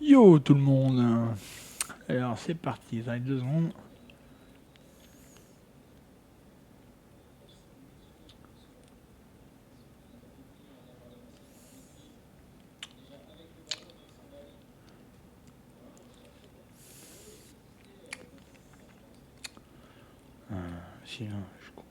Yo tout le monde. Alors c'est parti, ça va être 2 secondes. Si, là, je comprends.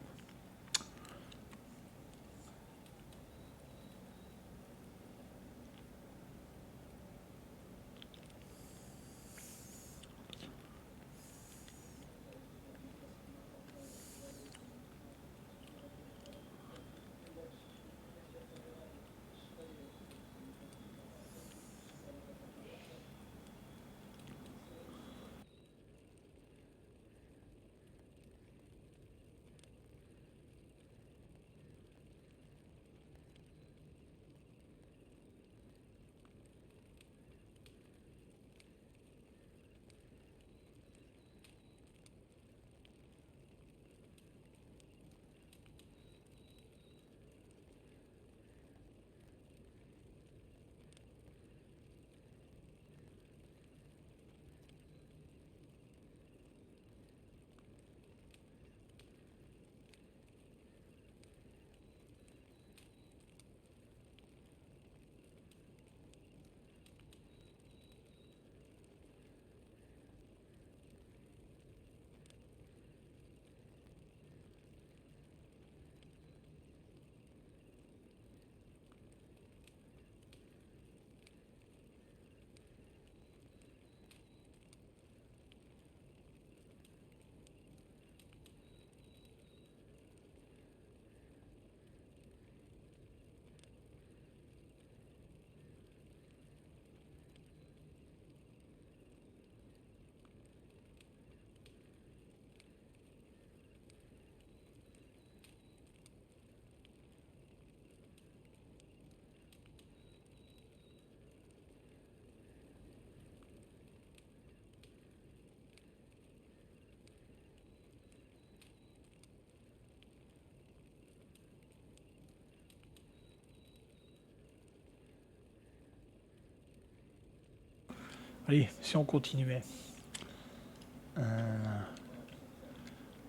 Allez, si on continuait.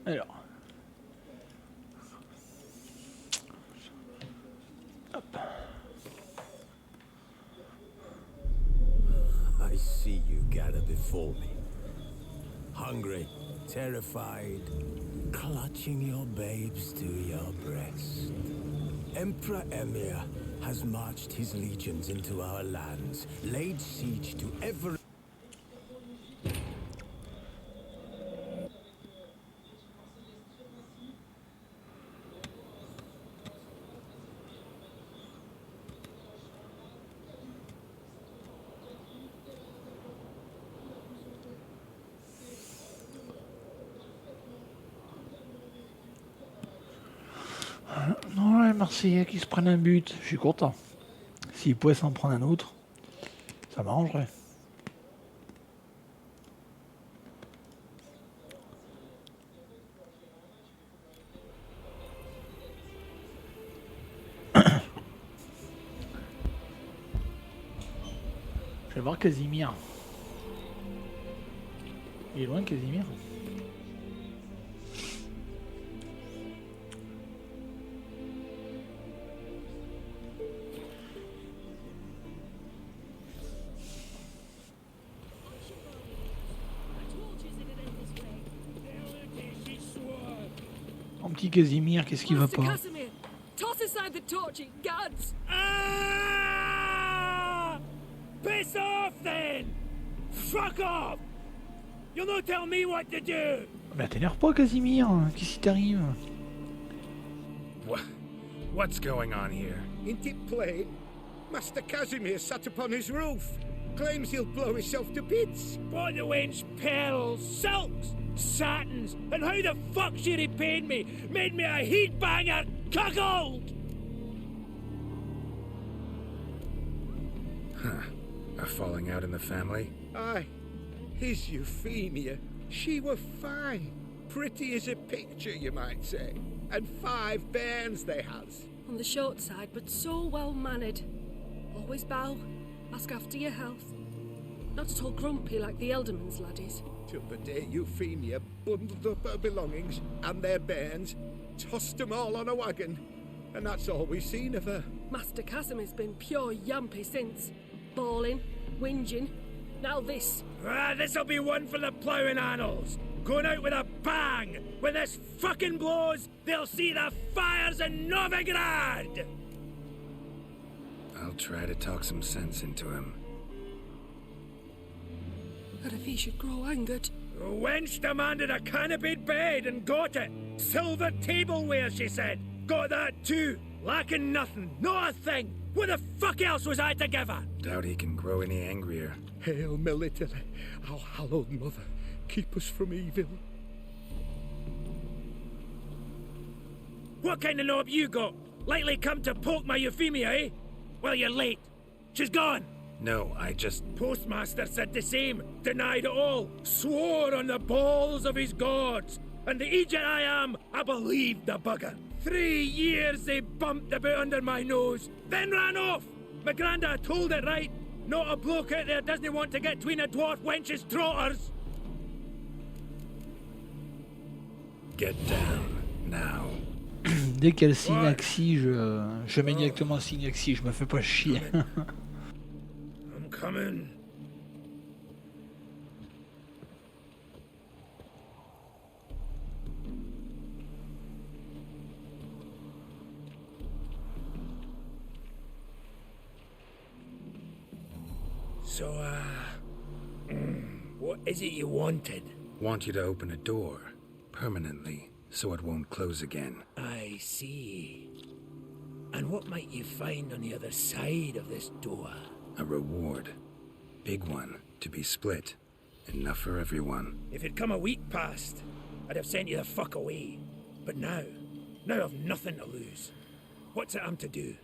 Alors. Hop. I see you gather before me. Hungry, terrified, clutching your babes to your breast. Emperor Emir has marched his legions into our lands, laid siege to every... Non, les Marseillais qui se prennent un but, je suis content. S'ils pouvaient s'en prendre un autre, ça m'arrangerait. Je vais voir Casimir. Il est loin, Casimir. Mon petit Casimir, qu'est-ce qui va pas? Casimir, toss aside the torch, it guards. Ah! Piss off then! Fuck off! You'll not tell me what to do! Mais t'énerve pas, Casimir. Qu'est-ce qui t'arrive? What's going on here? Ain't it plain? Master Casimir sat upon his roof. Claims he'll blow himself to bits. Bought the wench pearls, silks, satins, and how the fuck she repaid me? Made me a heat-banger cuckold! Huh. A falling out in the family? Aye. His Euphemia, she were fine. Pretty as a picture, you might say. And 5 bairns they has. On the short side, but so well mannered. Always bow, ask after your health. Not at all grumpy like the Elderman's laddies. Till the day Euphemia bundled up her belongings and their bairns, tossed them all on a wagon, and that's all we've seen of her. Master Casimir's been pure yampy since. Bawling, whinging, now this. Ah, this'll be one for the ploughing annals. Going out with a bang. When this fucking blows, they'll see the fires in Novigrad! I'll try to talk some sense into him. And if he should grow angered. The wench demanded a canopied bed and got it. Silver tableware, she said. Got that too. Lacking nothing. Not a thing. What the fuck else was I to give her? Doubt he can grow any angrier. Hail Melitele, our hallowed mother, keep us from evil. What kind of knob you got? Likely come to poke my Euphemia, eh? Well, you're late. She's gone. No, I just... Postmaster said the same. Denied it all. Swore on the balls of his gods. And the Egypt I am, I believed the bugger. 3 years they bumped about under my nose, then ran off. My granda told it right. Not a bloke out there doesn't want to get between a dwarf wench's trotters. Get down, now. Dès qu'il y a le signe axi, je mets directement le signe axi, je me fais pas chier. I'm coming. So, what is it you wanted? Want you to open a door, permanently, so it won't close again. I see. And what might you find on the other side of this door? A reward. Big one, to be split. Enough for everyone. If it'd come a week past, I'd have sent you the fuck away. But now I've nothing to lose. What's it I'm to do?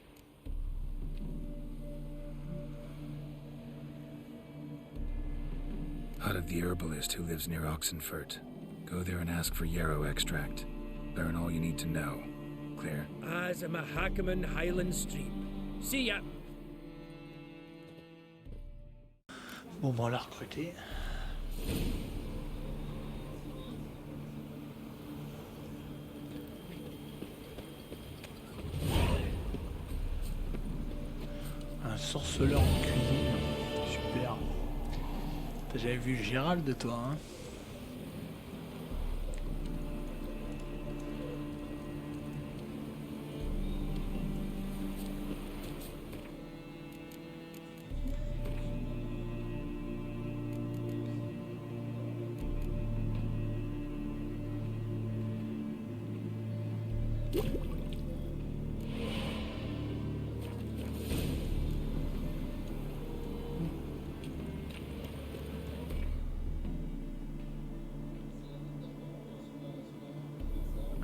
Hut of the herbalist who lives near Oxenfurt. Go there and ask for yarrow extract. Learn all you need to know. Clear? As a Mahakaman Highland Street. See ya! Bon, on l'a recruté. Un sorceleur en cuisine. Super. T'as jamais vu Gérald, toi, hein?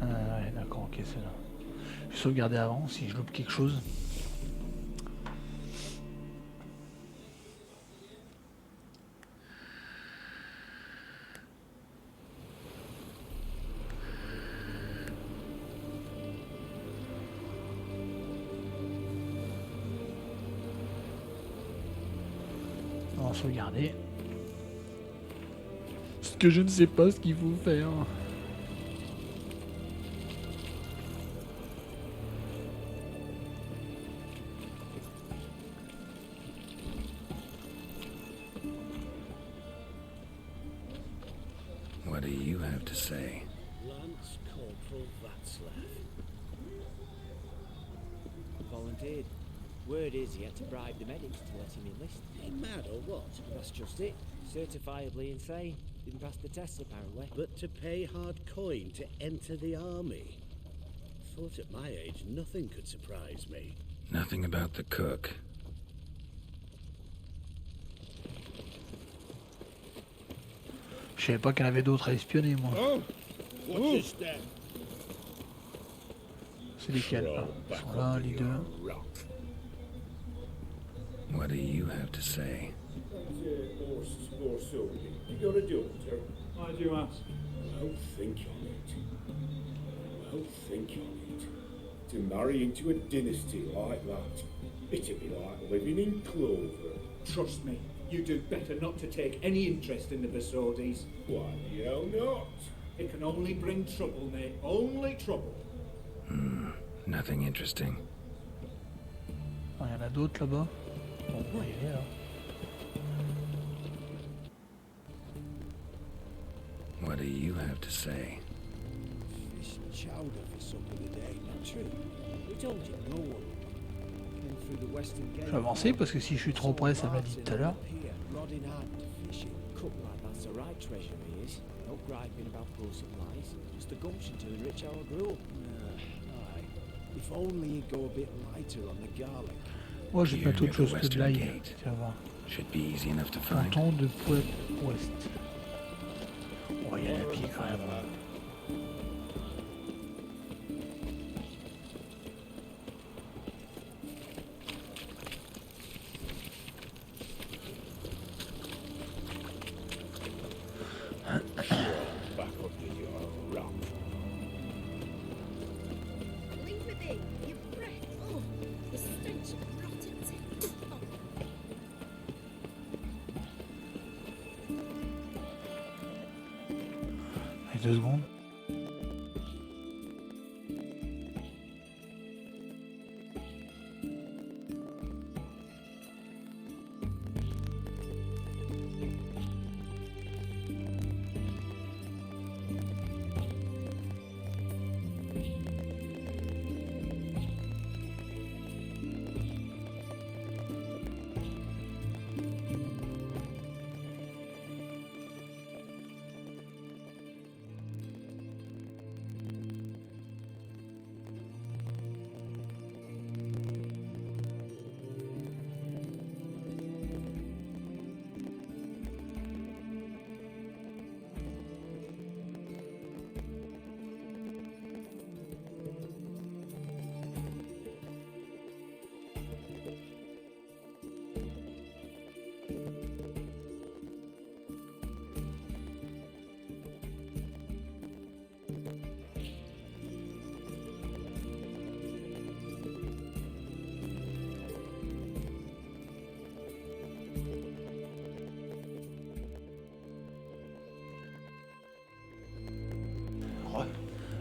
Ouais, d'accord, ok, c'est là. Je vais sauvegarder avant si je loupe quelque chose. On va sauvegarder. Parce que je ne sais pas ce qu'il faut faire. What do you have to say? Lance Corporal Václav. Volunteered. Word is he had to bribe the medics to let him enlist. He mad or what? That's just it. Certifiably insane. Didn't pass the tests apparently. But to pay hard coin to enter the army? Thought at my age nothing could surprise me. Nothing about the cook. Je savais pas qu'il y en avait d'autres à espionner, moi. Oh, what's this then? C'est lesquels? Ah, ils sont là, les deux. What do you have to say? You're a doctor. Why do you ask? Well, think on it. Well, think on it. To marry into a dynasty like that, it'd be like living in clover. Trust me, You do better not to take any interest in the Vesodis. Why the hell not? It can only bring trouble, mate. Only trouble. Nothing interesting. Ah, il y en a d'autres là-bas. Bon, on va y aller alors. What do you have to say? Fish and chowder for supper today, not true? We told you, no one. Came through the western gate. Je vais avancer parce que si je suis trop près, ça me l'a dit tout à l'heure. Rod in hand to fishing. Cook like that's the right treasure he is. No griping about poor supplies. Just the gumption to enrich our group. Aye. If only he'd go a bit lighter on the garlic. Moi, j'ai pas Here d'autre near the chose que de western l'ail. gate. Tu vas voir. Should be easy enough to find. Canton de Pointe Ouest. On va y aller à pied quand même. Back under your rock. Leave with it. Your breath. Oh, the stench of rotten tin. Allez, 2 secondes.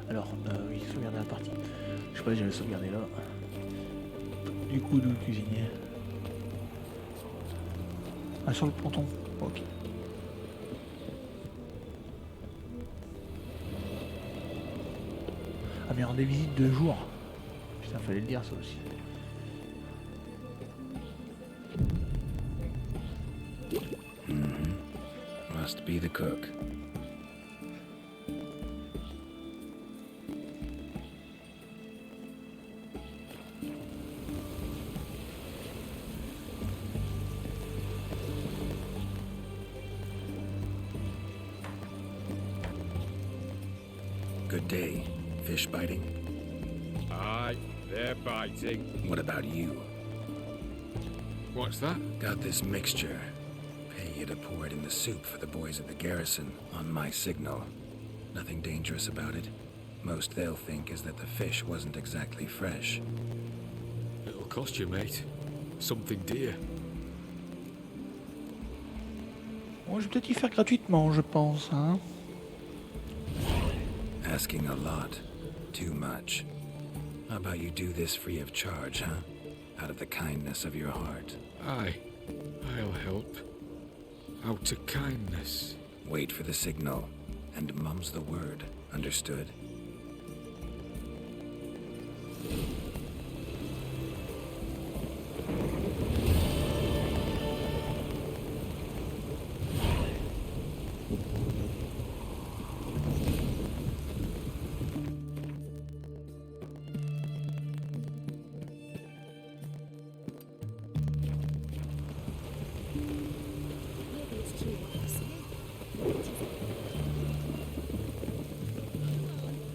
Alors, oui, sauvegarder la partie. Je sais pas, j'allais sauvegarder là. Du coup, le cuisinier. Ah, sur le ponton. Ok. Ah, mais en des visites de jour. Putain, fallait le dire ça aussi. Must be the cook. Good day. Fish biting? Aye, they're biting. What about you? What's that? Got this mixture. Pay you to pour it in the soup for the boys at the garrison on my signal. Nothing dangerous about it. Most they'll think is that the fish wasn't exactly fresh. It'll cost you, mate. Something dear. Bon, je vais peut-être y faire gratuitement, je pense, hein. Asking a lot. Too much. How about you do this free of charge, huh? Out of the kindness of your heart. Aye, I'll help. Out of kindness. Wait for the signal, and mum's the word. Understood? Maybe it's true what they say.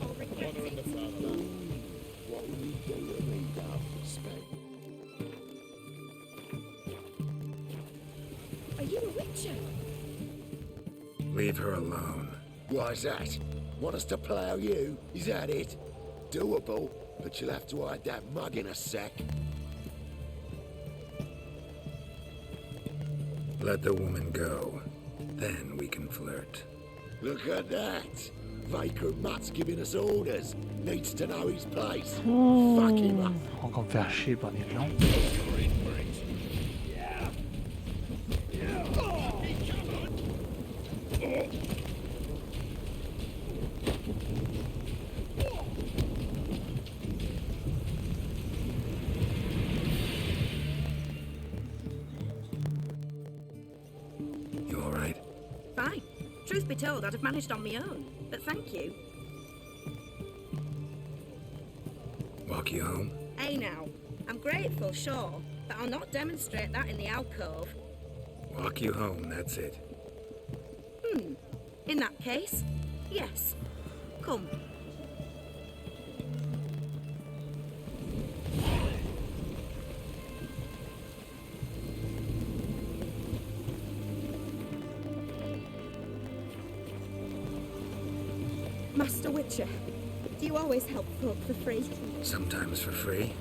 I'll regret it. What will you do with me, Dad? Spec? Are you a witcher? Leave her alone. Why's that? Want us to plough you? Is that it? Doable, but you'll have to hide that mug in a sec. Let the woman go. Then we can flirt. Look at that! Vicar Matt's giving us orders. Needs to know his place. Fuck him up. Encore me faire chier par des gens. You alright? Fine. Truth be told, I'd have managed on my own. But thank you. Walk you home? Hey now. I'm grateful, sure. But I'll not demonstrate that in the alcove. Walk you home, that's it. In that case, yes. Come. Master Witcher, do you always help folk for free? Sometimes for free,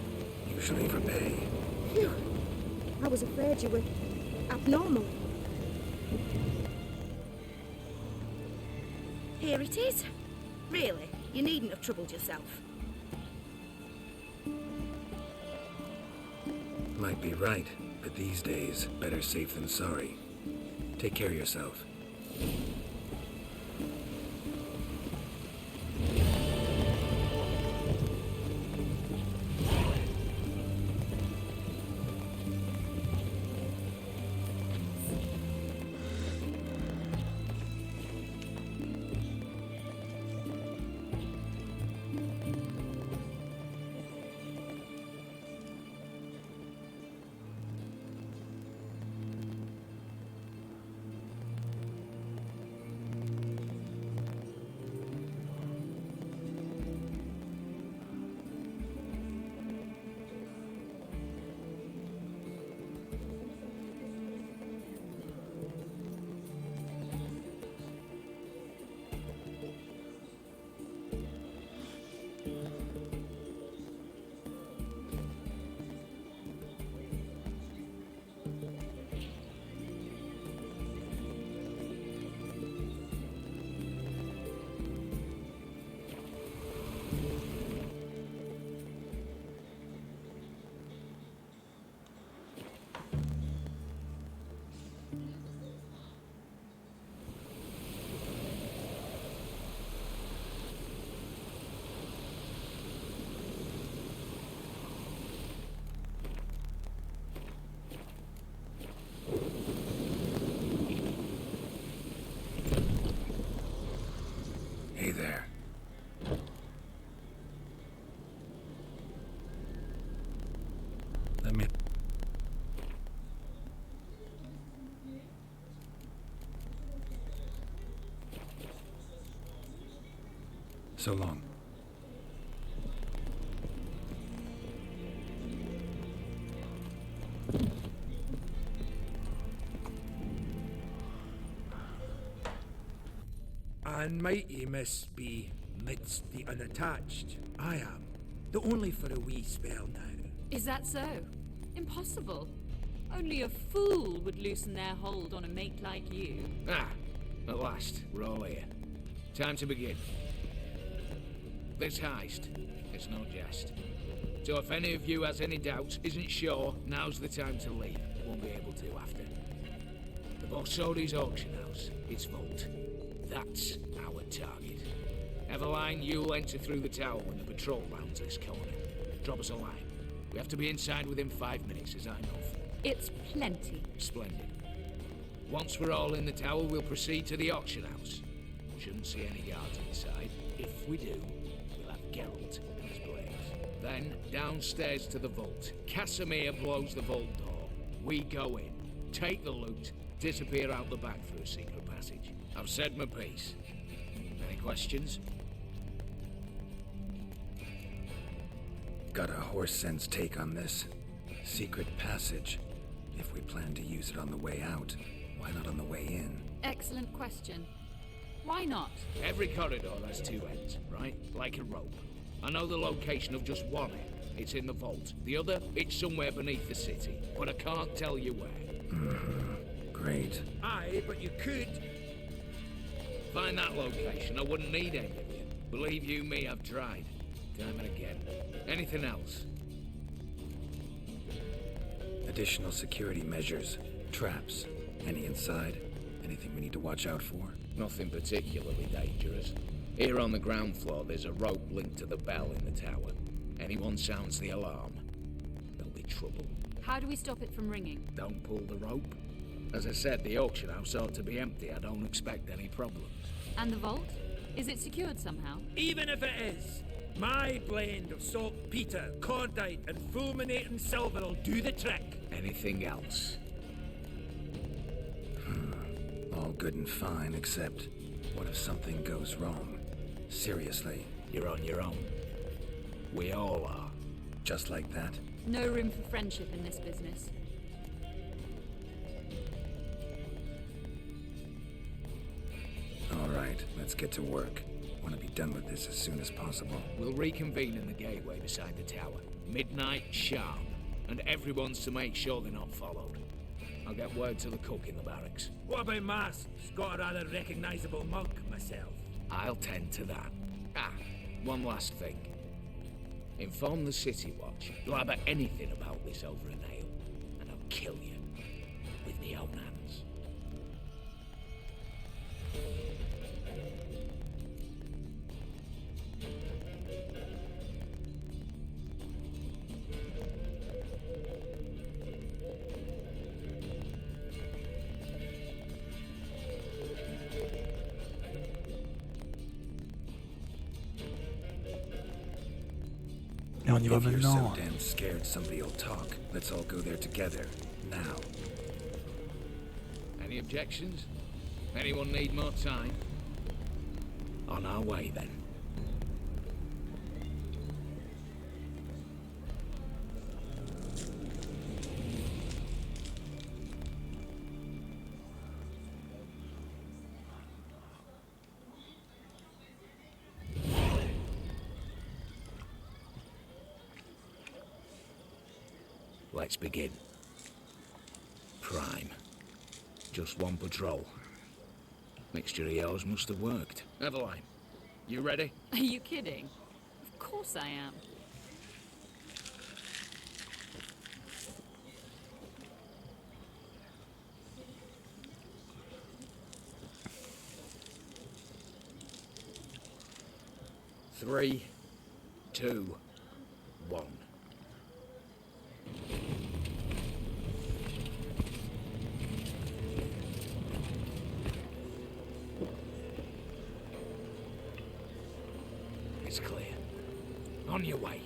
usually for pay. Phew. I was afraid you were abnormal. Here it is. Really, you needn't have troubled yourself. Might be right, but these days, better safe than sorry. Take care of yourself. Hey there. Let me... So long. And mighty must be midst the unattached. I am, though only for a wee spell now. Is that so? Impossible. Only a fool would loosen their hold on a mate like you. Ah, at last, we're all here. Time to begin. This heist, it's no jest. So if any of you has any doubts, isn't sure, now's the time to leave. Won't be able to after. The Borsodi's auction house, its vault. That's our target. Everline, you'll enter through the tower when the patrol rounds this corner. Drop us a line. We have to be inside within 5 minutes, is that enough? It's plenty. Splendid. Once we're all in the tower, we'll proceed to the auction house. Shouldn't see any guards inside. If we do, we'll have Geralt and his blades. Then, downstairs to the vault. Casimir blows the vault door. We go in, take the loot, disappear out the back through a secret passage. I've said my piece. Any questions? Got a horse sense take on this. Secret passage. If we plan to use it on the way out, why not on the way in? Excellent question. Why not? Every corridor has two ends, right? Like a rope. I know the location of just one end. It's in the vault. The other, it's somewhere beneath the city. But I can't tell you where. Great. Aye, but you could. Find that location, I wouldn't need any of you. Believe you me, I've tried. Time and again. Anything else? Additional security measures. Traps. Any inside? Anything we need to watch out for? Nothing particularly dangerous. Here on the ground floor, there's a rope linked to the bell in the tower. Anyone sounds the alarm, there'll be trouble. How do we stop it from ringing? Don't pull the rope. As I said, the auction house ought to be empty. I don't expect any problems. And the vault? Is it secured somehow? Even if it is, my blend of saltpeter, cordite, and fulminating silver will do the trick. Anything else? All good and fine, except what if something goes wrong? Seriously. You're on your own. We all are. Just like that? No room for friendship in this business. All right, let's get to work. Want to be done with this as soon as possible. We'll reconvene in the gateway beside the tower. Midnight sharp. And everyone's to make sure they're not followed. I'll get word to the cook in the barracks. What about masks? Got a rather recognisable mug myself. I'll tend to that. Ah, one last thing. Inform the City Watch. Blabber anything about this over a nail, and I'll kill you. With my own hands. Et on y va If you're maintenant. so damn scared somebody'll talk, let's all go there together. Now. Any objections? Anyone need more time? On our way, then. Let's begin. Prime. Just one patrol. Mixture of yours must have worked. Eveline, you ready? Are you kidding? Of course I am. Three, two, one. It's clear. On your way.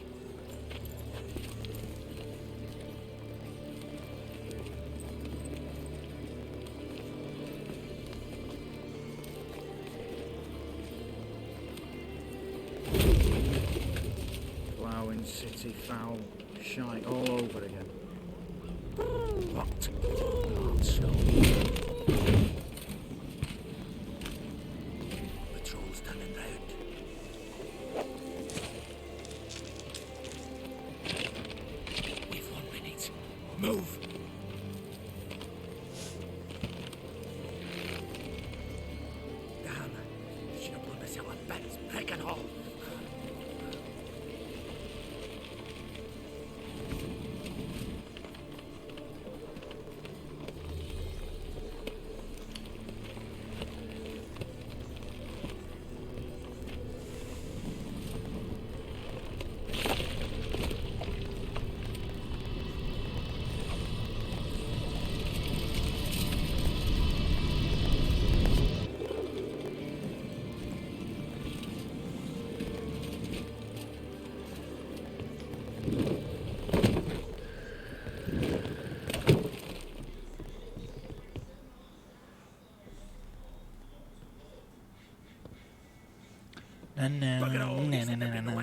Ploughing city foul, shite all over again. What? Oh, so. Patrol's turning round. We've 1 minute. Move! Damn. Should have blown myself a bit. Freaking hole.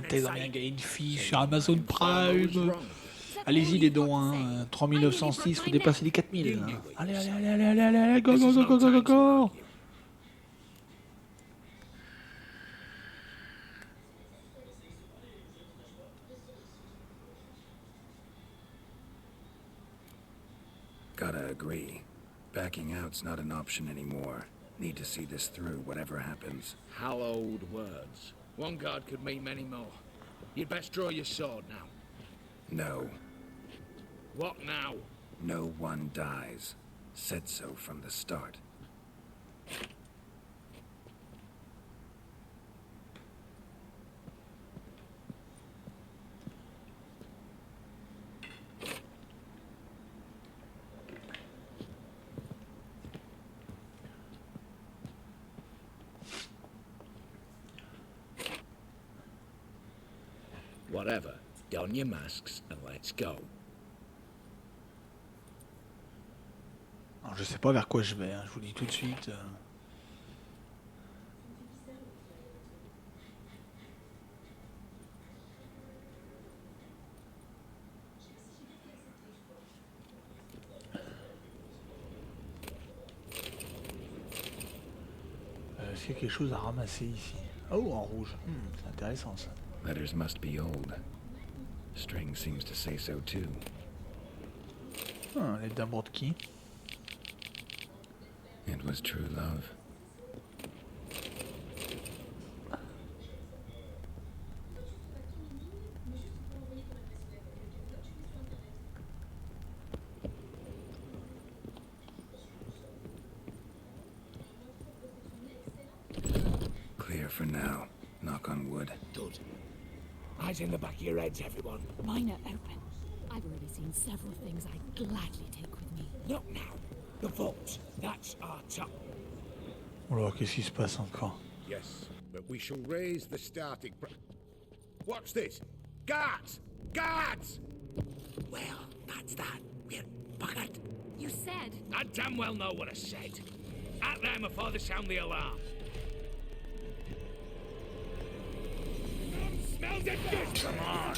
T'es dans bien une fiche sur Amazon Prime. Allez-y les dons, hein. 3906, faut dépasser les 4000. Allez, allez, allez, allez, allez, allez, go, go, go, go, go, go, go. Gotta agree. Backing out's not an option anymore. Need to see this through, whatever happens. Hallowed words. One guard could mean many more. You'd best draw your sword now. No. What now? No one dies. Said so from the start. Whatever. Don your masks and let's go. Alors, je sais pas vers quoi je vais, hein, je vous le dis tout de suite. Est-ce qu'il y a quelque chose à ramasser ici? Oh, en rouge. C'est intéressant ça. Letters must be old. String seems to say so too. Ah, lettre d'amour de qui? It was true love. Clear for now. Knock on wood. Good. Eyes in the back of your heads, everyone. Mine are open. I've already seen several things I'd gladly take with me. Look now. The vault. That's our top. Oh là, qu'est-ce qui se passe encore? Yes, but we shall raise the starting What's this? Guards! Guards! Well, that's that. We're buggered. You said... I damn well know what I said. At them before they sound the alarm. Smells it good! Come on!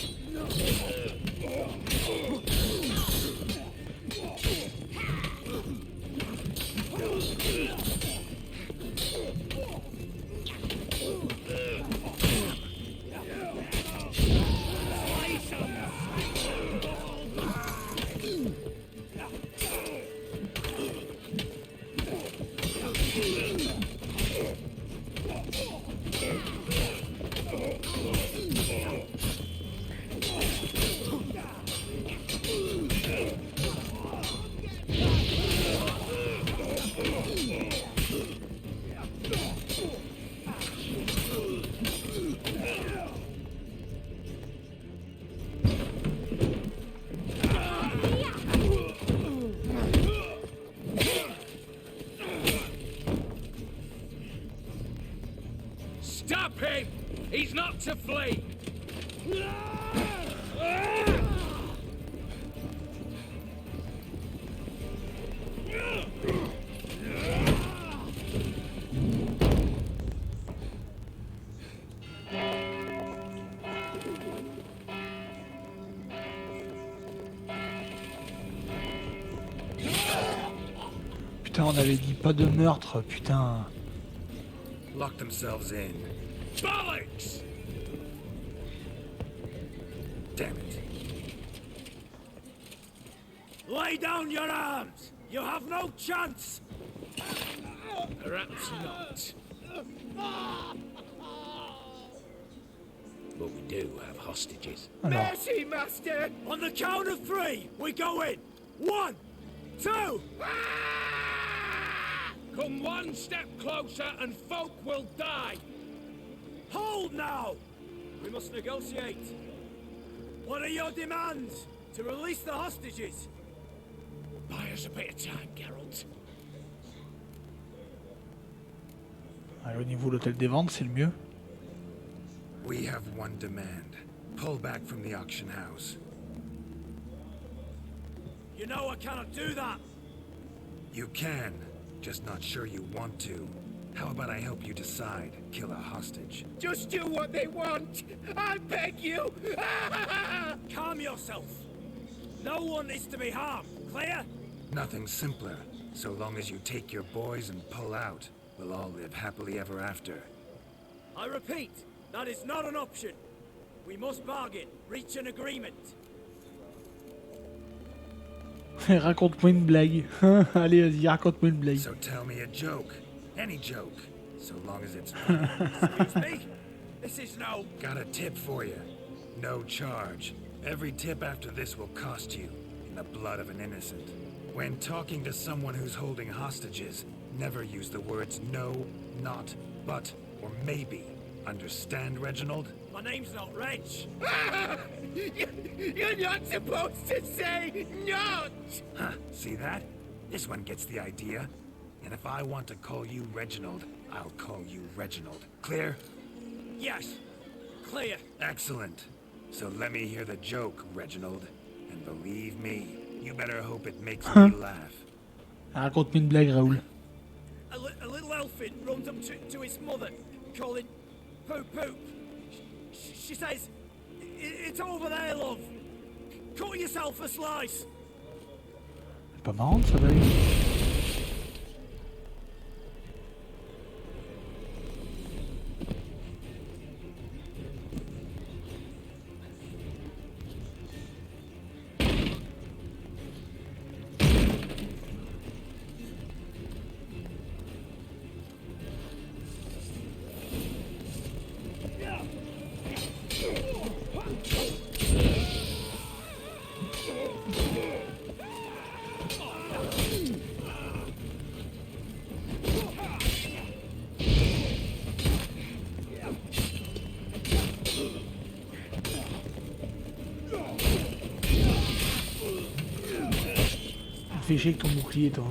Stop him! He's not to flee! Putain, on avait dit pas de meurtre, putain. Lock themselves in. Bollocks! Damn it. Lay down your arms! You have no chance! Perhaps not. But we do have hostages. Mercy, master! On the count of three, we go in! 1, 2... Come one step closer and folk will die! Hold now! We must negotiate. What are your demands? To release the hostages? Buy us a bit of time, Geralt. Au niveau de l'hôtel des ventes, c'est le mieux. We have one demand. Pull back from the auction house. You know I cannot do that. You can, just not sure you want to. How about I help you decide? Kill a hostage. Just do what they want. I beg you. Calm yourself. No one is to be harmed. Clear? Nothing simpler. So long as you take your boys and pull out, we'll all live happily ever after. I repeat, that is not an option. We must bargain, reach an agreement. Raconte-moi une blague. Allez, vas-y, raconte-moi une blague. So tell me a joke. Any joke. So long as it's Excuse me? This is no... Got a tip for you. No charge. Every tip after this will cost you, in the blood of an innocent. When talking to someone who's holding hostages, never use the words no, not, but, or maybe. Understand, Reginald? My name's not Reg. You're not supposed to say not! Huh, see that? This one gets the idea. And if I want to call you Reginald, I'll call you Reginald. Clear? Yes. Clear. Excellent. So let me hear the joke, Reginald. And believe me, you better hope it makes me laugh. Raconte-moi une blague, Raoul. A little elfin runs up to his mother, calling Poop Poop. She says, it's over there, love. Cut yourself a slice. C'est pas marrant ça, blague. Fais chier avec ton bouclier, toi.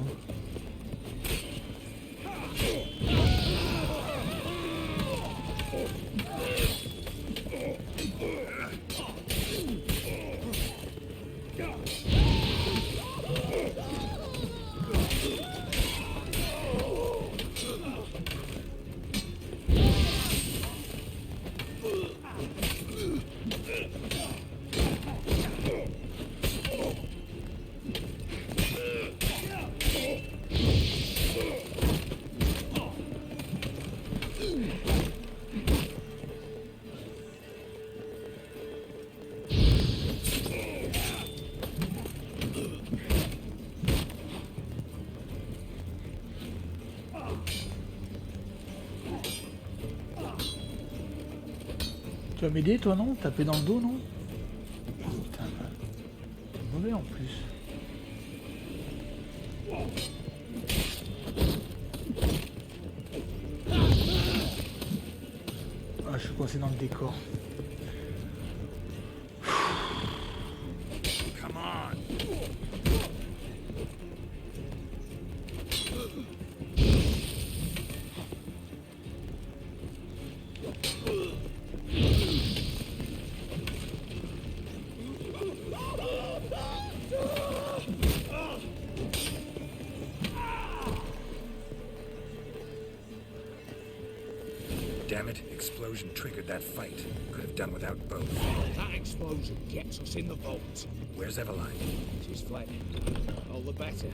Tu vas m'aider, toi, non? Taper dans le dos, non? Putain, c'est mauvais en plus. Ah, je suis coincé dans le décor. Come on. Damn it, explosion triggered that fight. Could have done without both. That explosion gets us in the vault. Where's Eveline? She's fled. All the better.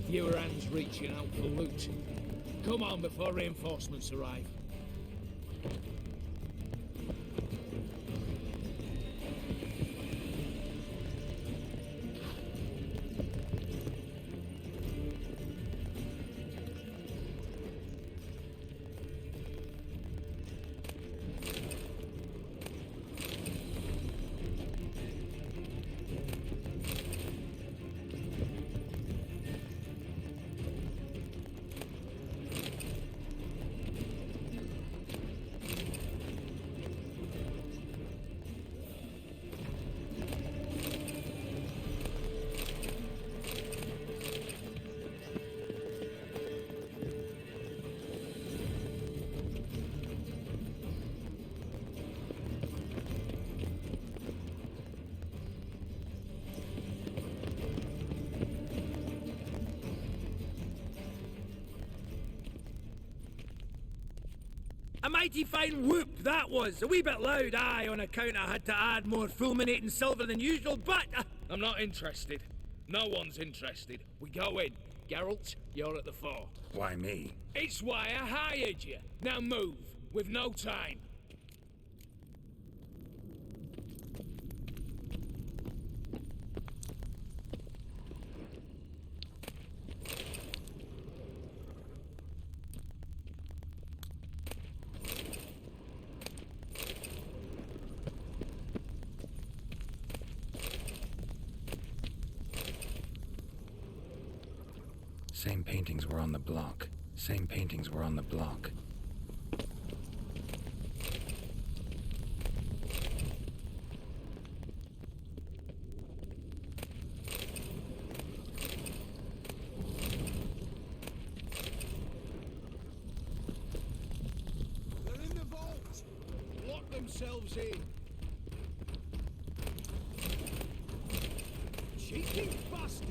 Fewer hands reaching out for loot. Come on before reinforcements arrive. A mighty fine whoop that was. A wee bit loud, aye, on account I had to add more fulminating silver than usual, but... I'm not interested. No one's interested. We go in. Geralt, you're at the fore. Why me? It's why I hired you. Now move. We've no time. Same paintings were on the block. Same paintings were on the block. They're in the vault! Lock themselves in! Cheeky bastard!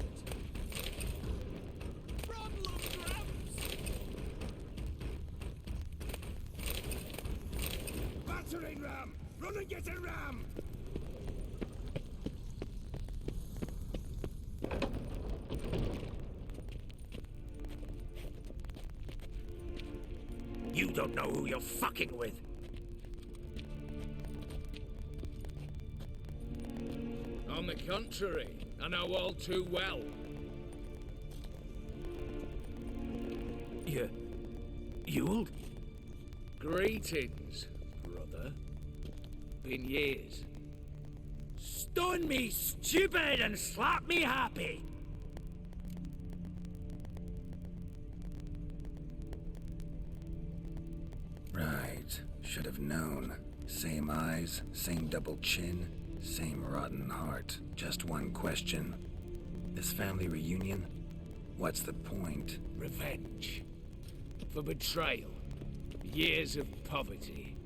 Problem grabs! Battering ram! Run and get a ram! You don't know who you're fucking with. On the contrary, I know all too well. You'll? Greetings, brother. Been years. Stone me stupid and slap me happy! Right. Should have known. Same eyes, same double chin, same rotten heart. Just one question. This family reunion? What's the point? Revenge. For betrayal. Years of poverty.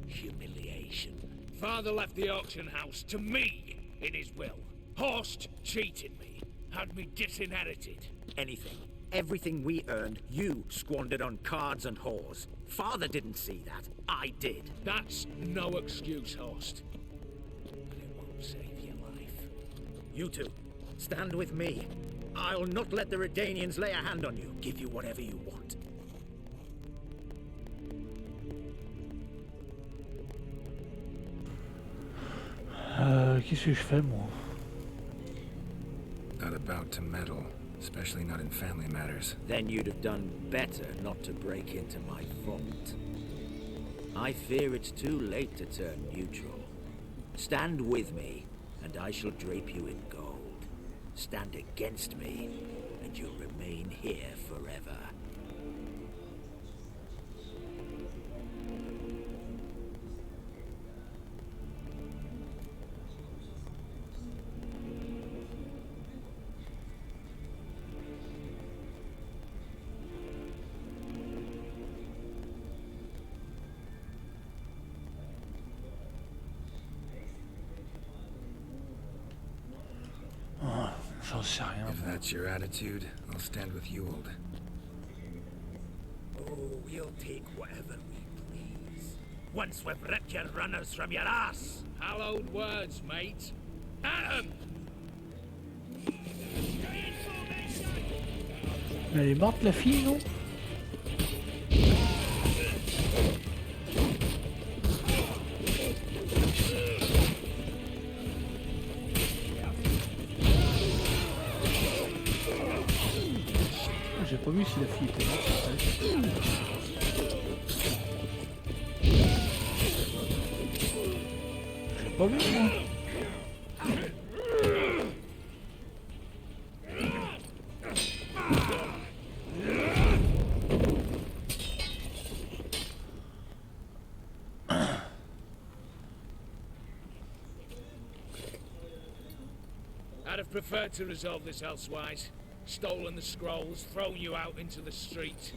Humiliation. Father left the auction house to me in his will. Horst cheated me. Had me disinherited. Anything. Everything we earned, you squandered on cards and whores. Father didn't see that. I did. That's no excuse, Horst. But it won't save your life. You two, stand with me. I'll not let the Redanians lay a hand on you. Give you whatever you want. Qu'est-ce que je fais, moi? Not about to meddle, especially not in family matters. Then you'd have done better not to break into my vault. I fear it's too late to turn neutral. Stand with me, and I shall drape you in gold. Stand against me, and you'll remain here forever. J'en sais rien. If that's your attitude, I'll stand with Ewald. Oh, we'll take whatever we please. Once we've ripped your runners from your ass. Hallowed words, mate. At 'em! Elle est morte, la fille, non? J'ai pas vu si la fille était morte, en fait. J'ai pas vu, moi. I'd have preferred to resolve this elsewise. Stolen the scrolls, thrown you out into the street.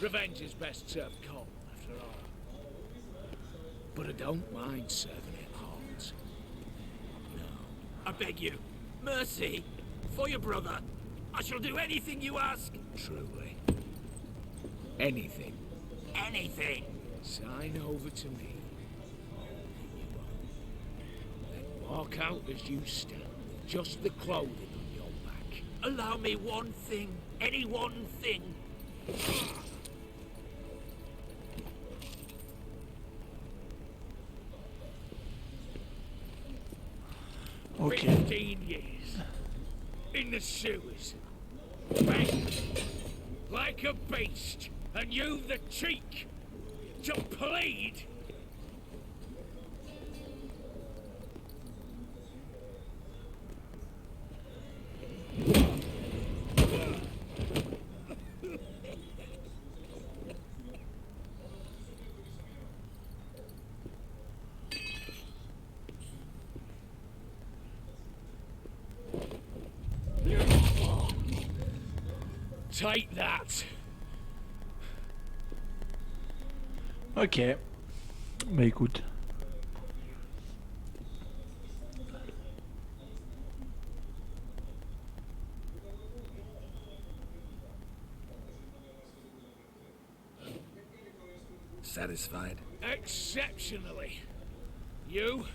Revenge is best served cold, after all. But I don't mind serving it hot. I beg you, mercy, for your brother. I shall do anything you ask. Truly. Anything. Anything. Sign over to me. All that you own. Then walk out as you stand, with just the clothing on your back. Allow me one thing, any one thing. Ok. 15 years. In the sewers. Begged. Like a beast. And you the cheek to plead. Take that. Ok. Bah écoute. Satisfied? Exceptionally. You?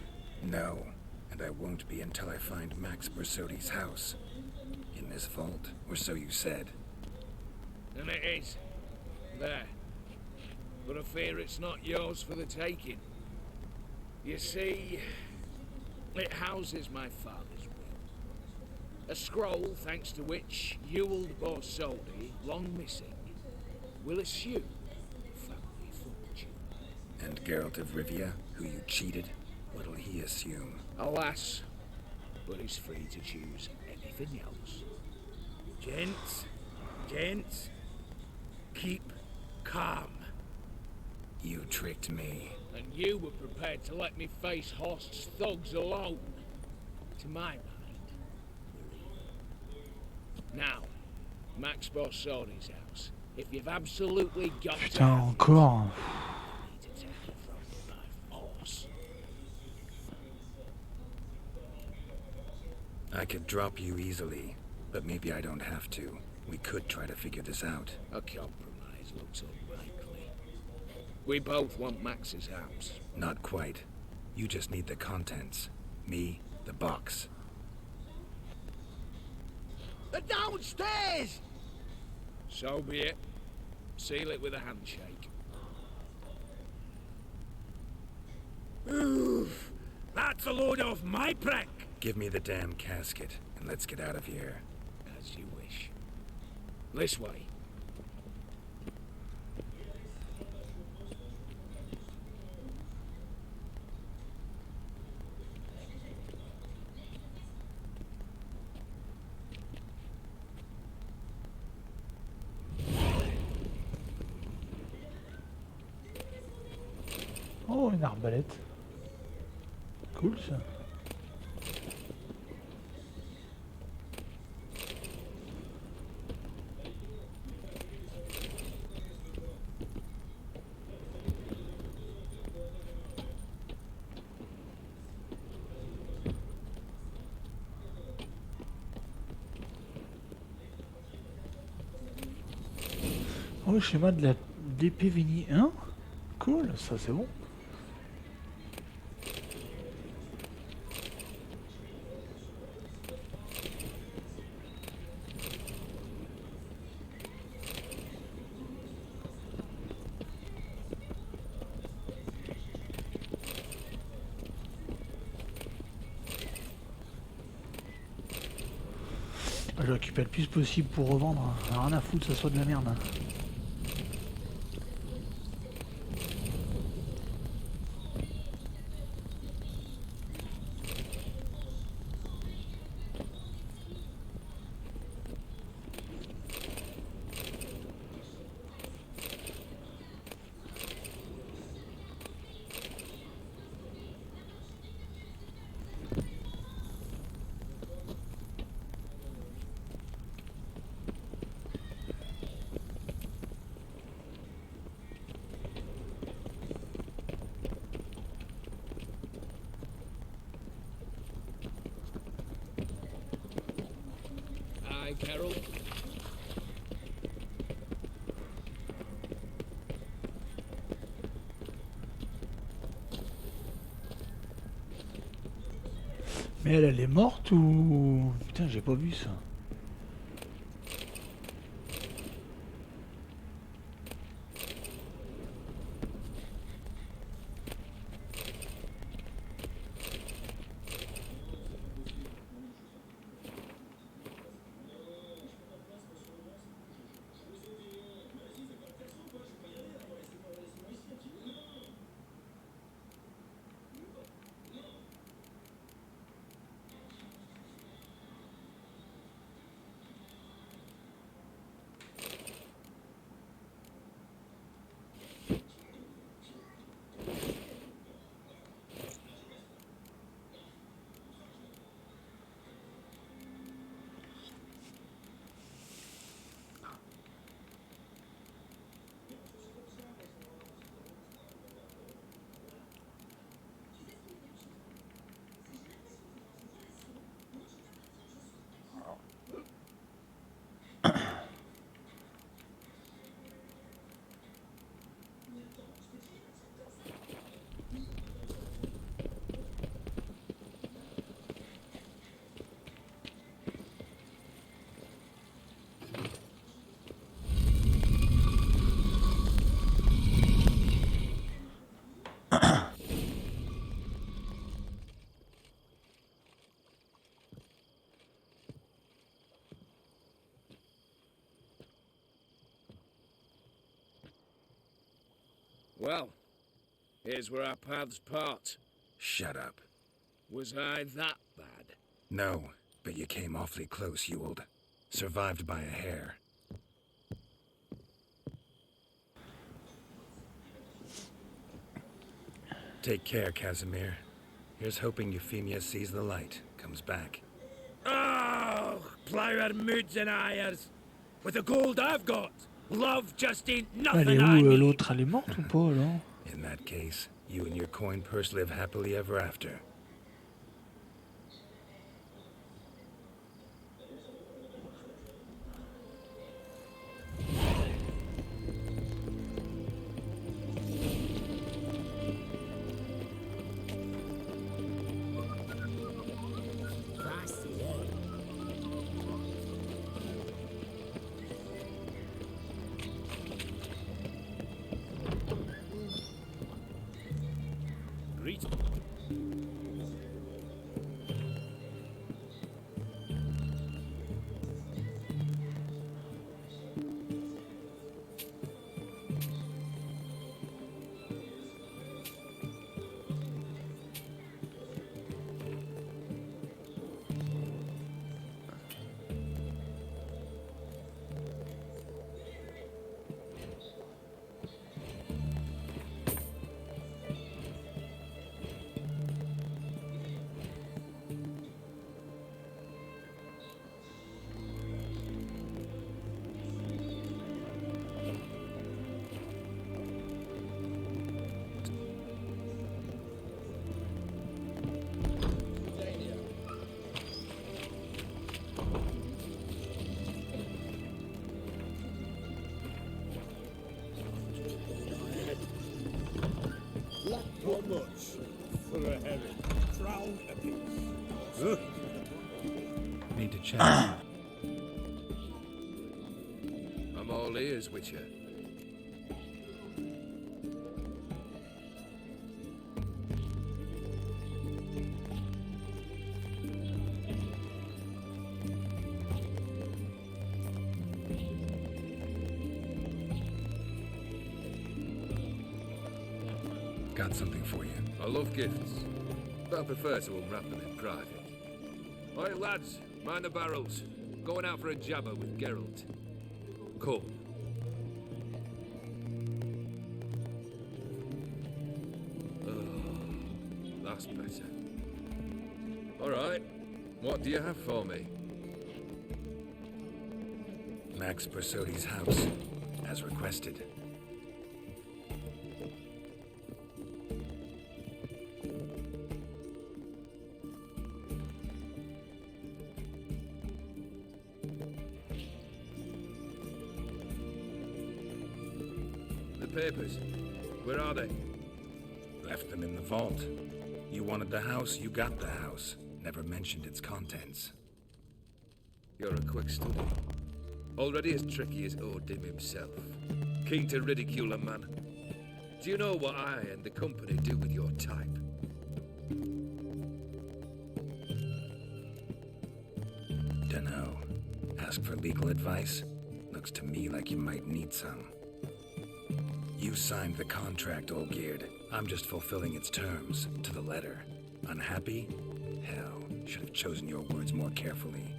No. And I won't be until I find Max Bersodi's house. In this vault, or so you said. And it is. There. But I fear it's not yours for the taking. You see, it houses my father's will. A scroll thanks to which Ewald Borsodi, long missing, will assume the family fortune. And Geralt of Rivia, who you cheated, what'll he assume? Alas, but he's free to choose anything else. Gents, keep calm. You tricked me. And you were prepared to let me face Horst's thugs alone. To my mind, they're evil. Now, Max Borsodi's house. If you've absolutely got to Putain, have encore. it, I need to take it from you by force. I could drop you easily, but maybe I don't have to. We could try to figure this out. A compromise looks unlikely. We both want Max's house. Not quite. You just need the contents. Me, the box. They're downstairs! So be it. Seal it with a handshake. Oof! That's a load off my prick! Give me the damn casket, and let's get out of here. As you wish. This way. Oh, une arbalète. Cool ça. Oh, schéma de la d'épée Vini 1. Cool, ça c'est bon. Je récupère le plus possible pour revendre. Rien à foutre, ça soit de la merde. Aye, Carol. Mais elle est morte ou... Putain, j'ai pas vu ça. Well, here's where our paths part. Shut up. Was I that bad? No, but you came awfully close, Ewald. Survived by a hair. Take care, Casimir. Here's hoping Euphemia sees the light, comes back. Oh, ploughed moods and ires. With the gold I've got, love just ain't Elle est nothing où I need. l'autre? Elle est morte ou pas alors? In that case, you and your coin purse live happily ever after. Greet. How much for a herring? Crown apiece. Need to check. I'm all ears, Witcher. Got something for you. I love gifts, but I prefer to unwrap them in private. Oi, lads, mind the barrels. Going out for a jabber with Geralt. Cool. Oh, that's better. Alright, what do you have for me? Max Bersodi's house, as requested. The papers, where are they? Left them in the vault. You wanted the house, you got the house. Never mentioned its contents. You're a quick study. Already as tricky as Odin himself. Keen to ridicule a man. Do you know what I and the company do with your type? Dunno. Ask for legal advice? Looks to me like you might need some. You signed the contract, Olgierd. I'm just fulfilling its terms, to the letter. Unhappy? Hell, should have chosen your words more carefully.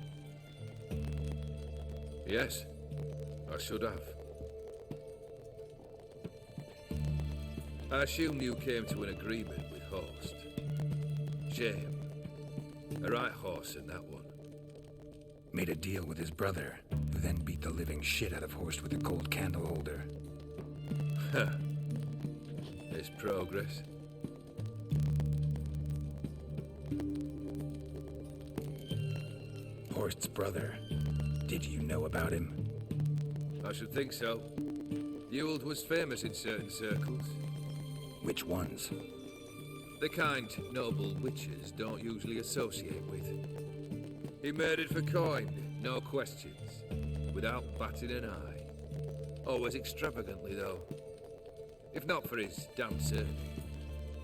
Yes, I should have. I assume you came to an agreement with Horst. Shame. A right horse in that one. Made a deal with his brother, who then beat the living shit out of Horst with a gold candle holder. Huh. It's progress. Horst's brother. Did you know about him? I should think so. Ewald was famous in certain circles. Which ones? The kind noble witches don't usually associate with. He murdered for coin, no questions, without batting an eye. Always extravagantly, though. If not for his damn surname,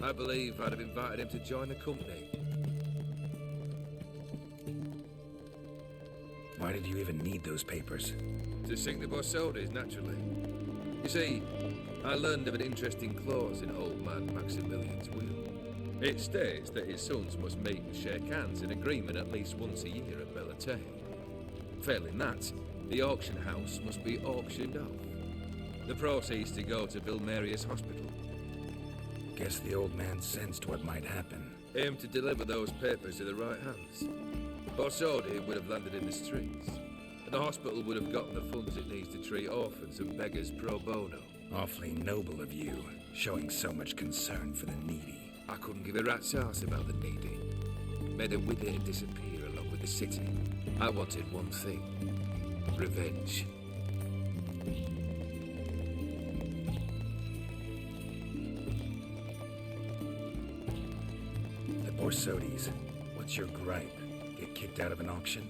I believe I'd have invited him to join the company. Why did you even need those papers? To sink the Borsodis, naturally. You see, I learned of an interesting clause in old man Maximilian's will. It states that his sons must meet and shake hands in agreement at least once a year at Bellatane. Failing that, the auction house must be auctioned off. The proceeds to go to Bill Marius Hospital. Guess the old man sensed what might happen. Aimed to deliver those papers to the right hands. Borsodi would have landed in the streets, and the hospital would have gotten the funds it needs to treat orphans and beggars pro bono. Awfully noble of you, showing so much concern for the needy. I couldn't give a rat's ass about the needy. Made them wither and disappear along with the city. I wanted one thing. Revenge. The Borsodis, what's your gripe? Get kicked out of an auction?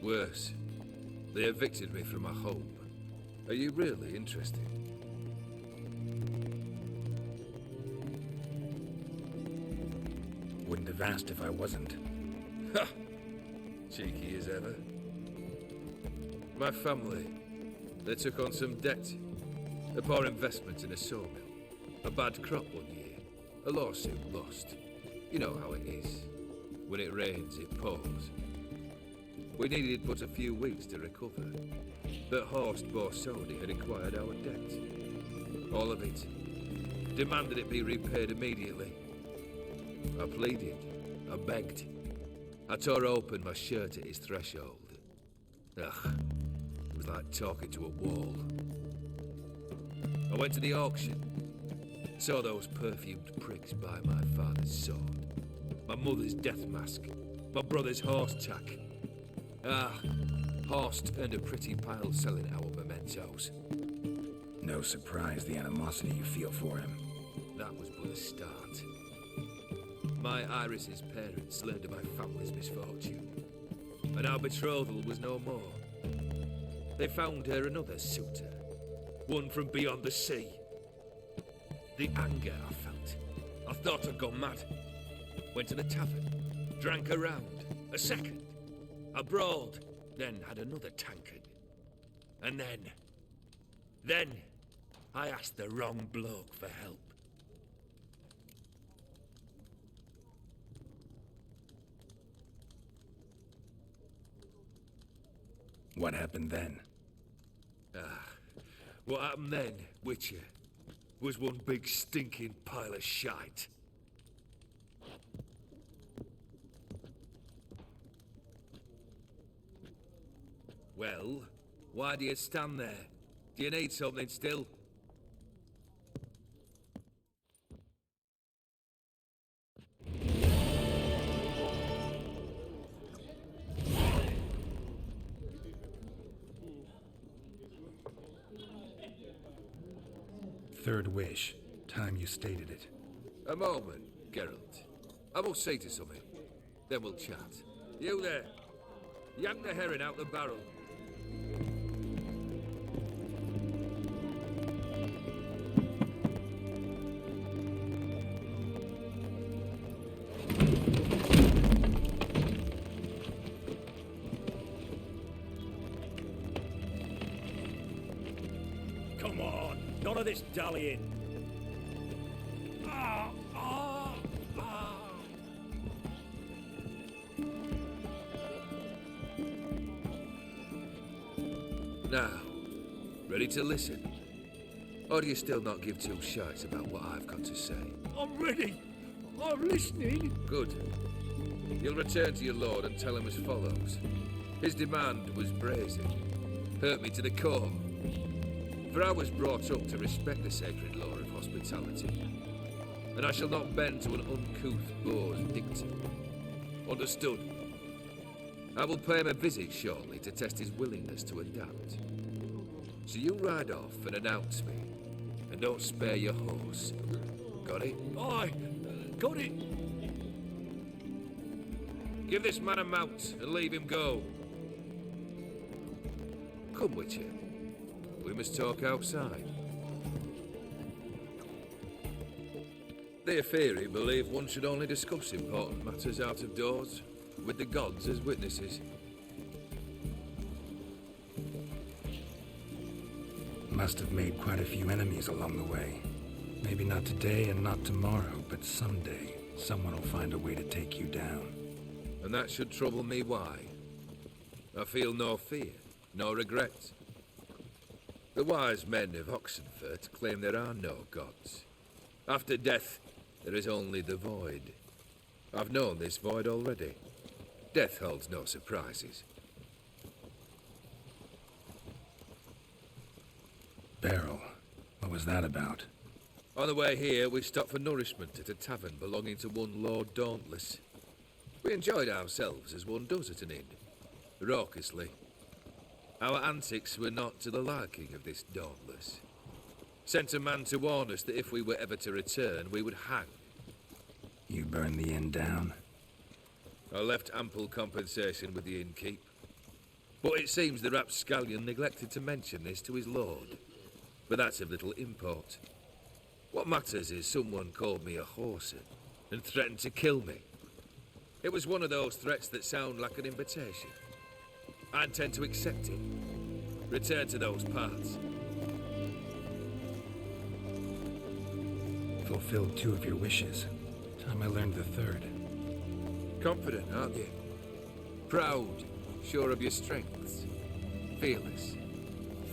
Worse. They evicted me from my home. Are you really interested? Wouldn't have asked if I wasn't. Ha! Cheeky as ever. My family, they took on some debt. A poor investment in a sawmill. A bad crop one year. A lawsuit lost. You know how it is. When it rains, it pours. We needed but a few weeks to recover. But Horst Borsodi had acquired our debt. All of it. Demanded it be repaid immediately. I pleaded. I begged. I tore open my shirt at his threshold. Ugh. It was like talking to a wall. I went to the auction. Saw those perfumed pricks buy my father's sword. My mother's death mask. My brother's horse tack. Ah, Horst earned a pretty pile selling our mementos. No surprise the animosity you feel for him. That was but a start. My Iris's parents learned of my family's misfortune, and our betrothal was no more. They found her another suitor, one from beyond the sea. The anger I felt, I thought I'd gone mad. Went to the tavern, drank a round, a second. I brawled, then had another tankard. And then, I asked the wrong bloke for help. What happened then? What happened then, Witcher, was one big stinking pile of shite. Well, why do you stand there? Do you need something still? Third wish. Time you stated it. A moment, Geralt. I will say to something. Then we'll chat. You there. Yank the herring out the barrel. Come on, none of this dallying. Now, ready to listen? Or do you still not give two shites about what I've got to say? I'm ready. I'm listening. Good. You'll return to your lord and tell him as follows. His demand was brazen. Hurt me to the core. For I was brought up to respect the sacred law of hospitality. And I shall not bend to an uncouth boor's dictum. Understood? I will pay him a visit shortly to test his willingness to adapt. So you ride off and announce me. And don't spare your horse. Got it? Aye, got it. Give this man a mount and leave him go. Come, Witcher. We must talk outside. The Aetheri believe one should only discuss important matters out of doors, with the gods as witnesses. Must have made quite a few enemies along the way. Maybe not today and not tomorrow, but someday, someone will find a way to take you down. And that should trouble me why? I feel no fear, no regret. The wise men of Oxenfurt claim there are no gods. After death, there is only the void. I've known this void already. Death holds no surprises. Beryl, what was that about? On the way here, we stopped for nourishment at a tavern belonging to one Lord Dauntless. We enjoyed ourselves as one does at an inn, raucously. Our antics were not to the liking of this Dauntless. Sent a man to warn us that if we were ever to return, we would hang. You burned the inn down? I left ample compensation with the innkeep. But it seems the rapscallion neglected to mention this to his lord. But that's of little import. What matters is someone called me a whoreson and threatened to kill me. It was one of those threats that sound like an invitation. I intend to accept it. Return to those parts. Fulfilled 2 of your wishes. Time I learned the 3rd. Confident, aren't you? Proud, sure of your strengths. Fearless.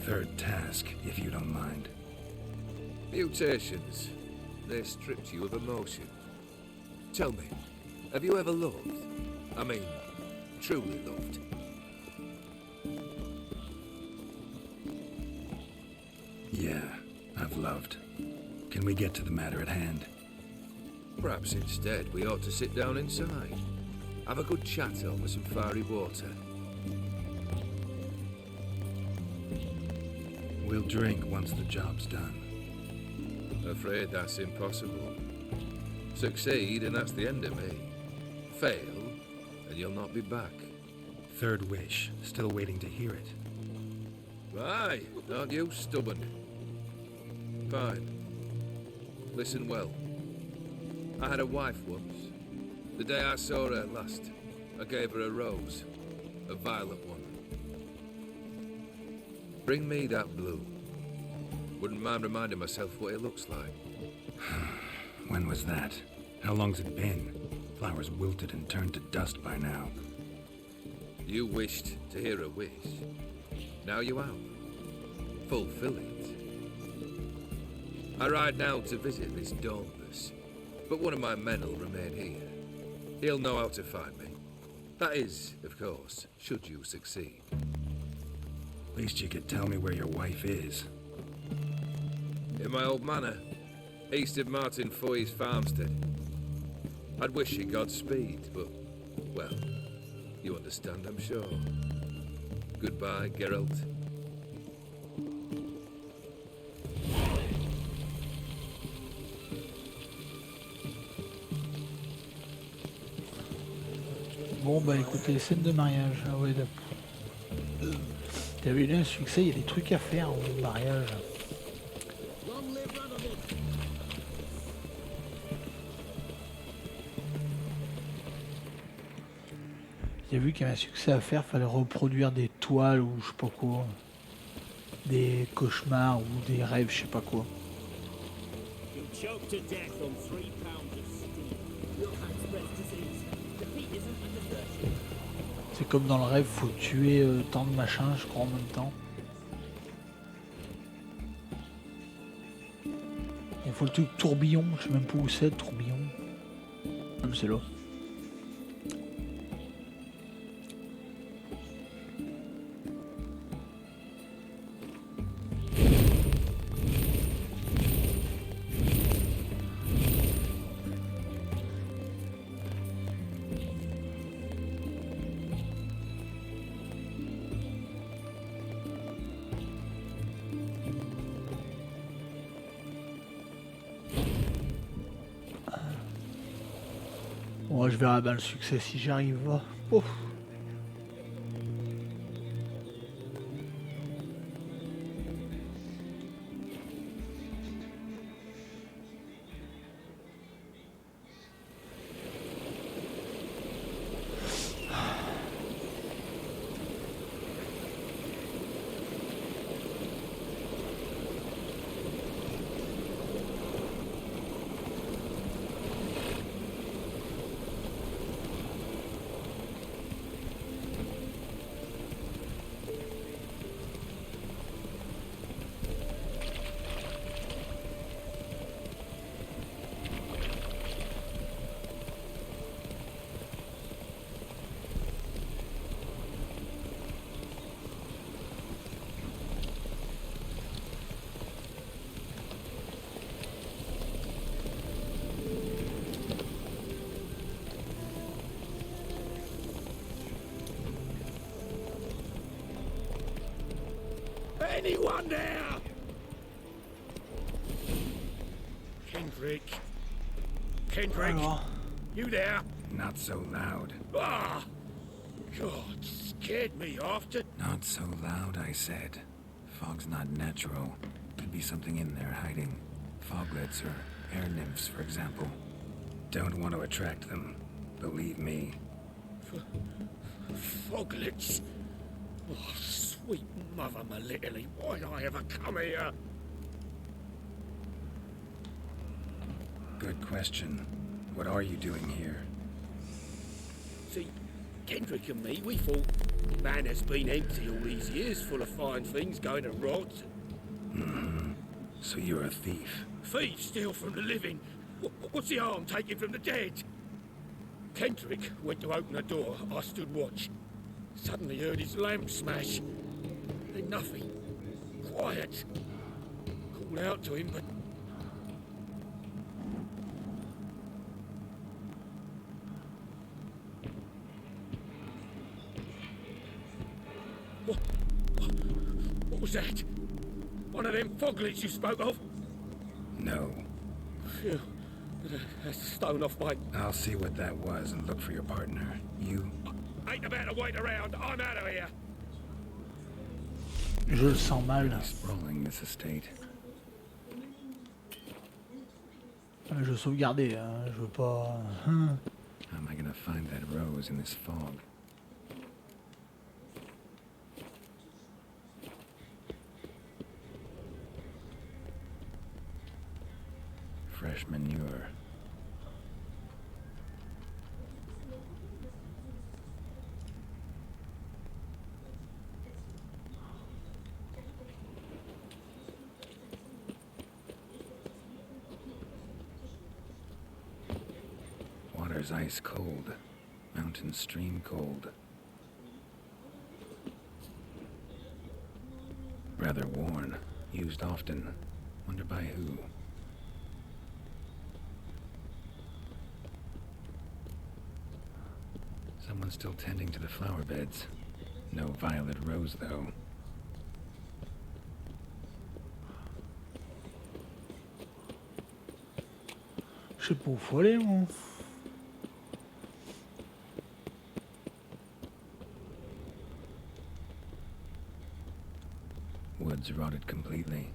3rd task, if you don't mind. Mutations. They stripped you of emotion. Tell me, have you ever loved? I mean, truly loved? Yeah, I've loved. Can we get to the matter at hand? Perhaps instead we ought to sit down inside. Have a good chat over some fiery water. We'll drink once the job's done. Afraid that's impossible. Succeed and that's the end of me. Fail and you'll not be back. 3rd wish. Still waiting to hear it. Aye, aren't you stubborn? Fine. Listen well. I had a wife once. The day I saw her last, I gave her a rose. A violet one. Bring me that blue. Wouldn't mind reminding myself what it looks like. When was that? How long's it been? Flowers wilted and turned to dust by now. You wished to hear a wish. Now you have. Fulfill it. I ride now to visit this Dauntless, but one of my men will remain here. He'll know how to find me. That is, of course, should you succeed. Least you could tell me where your wife is. In my old manor, east of Martin Foy's farmstead. I'd wish you Godspeed, but, well, you understand, I'm sure. Goodbye, Geralt. Bon bah écoutez, scène de mariage. Ah ouais, t'avais eu un succès, il y a des trucs à faire au mariage. J'ai vu qu'il y avait un succès à faire, fallait reproduire des toiles ou je sais pas quoi. Des cauchemars ou des rêves, je sais pas quoi. C'est comme dans le rêve, faut tuer tant de machins, je crois, en même temps. Il faut le truc tourbillon, je sais même pas où c'est, le tourbillon. Même c'est là. Bon, je verrai bien le succès si j'y arrive. Ouf. anyone there? Kendrick. Kendrick. Alors. You there? Not so loud. Ah! God, scared me off to... Not so loud, I said. Fog's not natural. Could be something in there hiding. Foglets or air nymphs, for example. Don't want to attract them. Believe me. Foglets? Oh, sweet mother, my little, why'd I ever come here? Good question. What are you doing here? See, Kendrick and me, we thought, man has been empty all these years, full of fine things going to rot. Mm-hmm. So you're a thief? Thieves steal from the living. What's the harm taken from the dead? Kendrick went to open the door. I stood watch. Suddenly heard his lamp smash. Then nothing. Quiet. Called out to him, but... What was that? One of them foglets you spoke of? No. Phew. That's a stone off my... I'll see what that was and look for your partner. You? Ain't about to wait around. I'm out of here. Je le sens mal. Sprawling this estate. Je veux sauvegarder, hein. Je veux pas... How am I gonna find that rose in this fog? Fresh manure. Water's ice cold. Mountain stream cold. Rather worn. Used often. Wonder by who? Someone's still tending to the flower beds. No violet rose, though. Je sais pas où faut aller, moi. Woods rotted completely.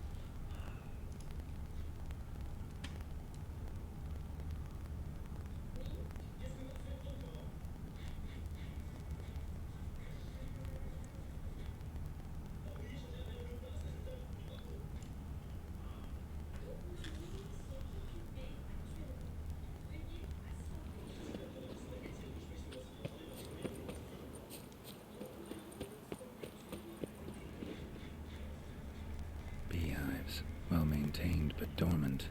Beehives, well maintained but dormant.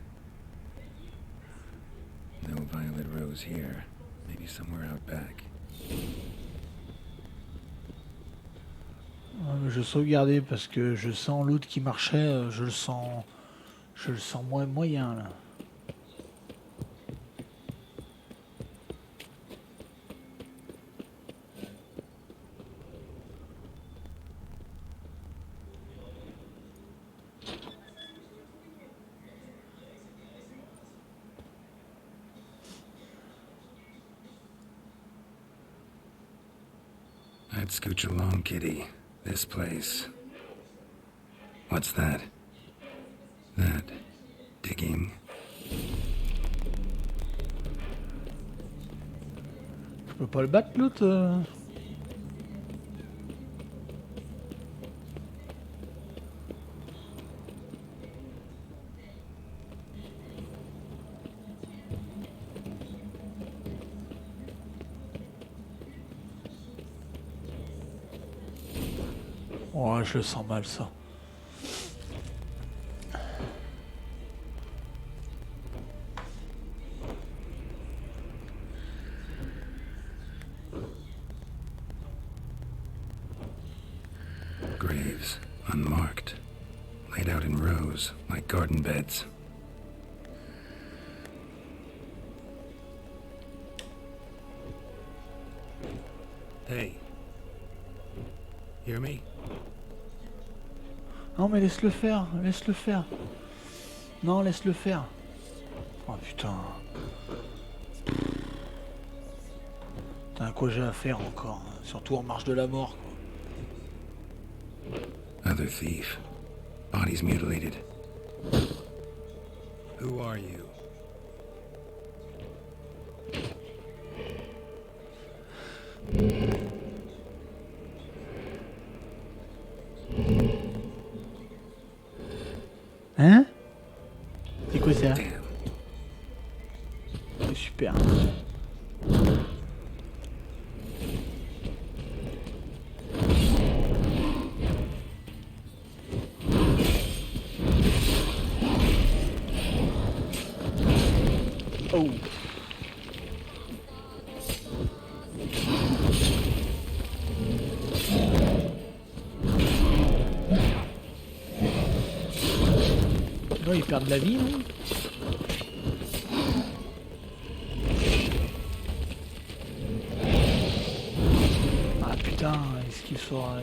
No violet rose here. Maybe somewhere out back. Je vais sauvegarder parce que je sens l'autre qui marchait, je le sens moyen là. I'd scooch along, kitty. This place. What's that? That. Digging. Je peux pas le battre l'autre Ouais, je le sens mal ça. Graves, unmarked. Laid out in rows, like garden beds. Hey. Hear me? Non mais laisse-le faire, laisse-le faire. Non, laisse-le faire. Oh putain. Putain, quoi j'ai à faire encore, hein. Surtout en marche de la mort, quoi. Other thief. Bodies mutilated. Who are you? Hein? C'est quoi ça? C'est super. Oh. Non, ils perdent la vie, non? Ah putain, est-ce qu'il sera...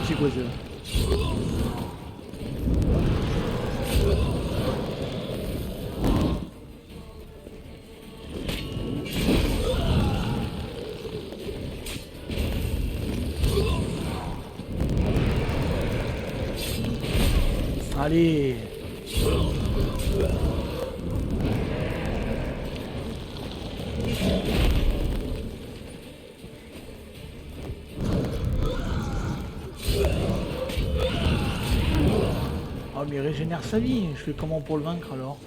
C'est quoi ça? Allez. Oh mais il régénère sa vie, je fais comment pour le vaincre alors?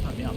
Ah merde.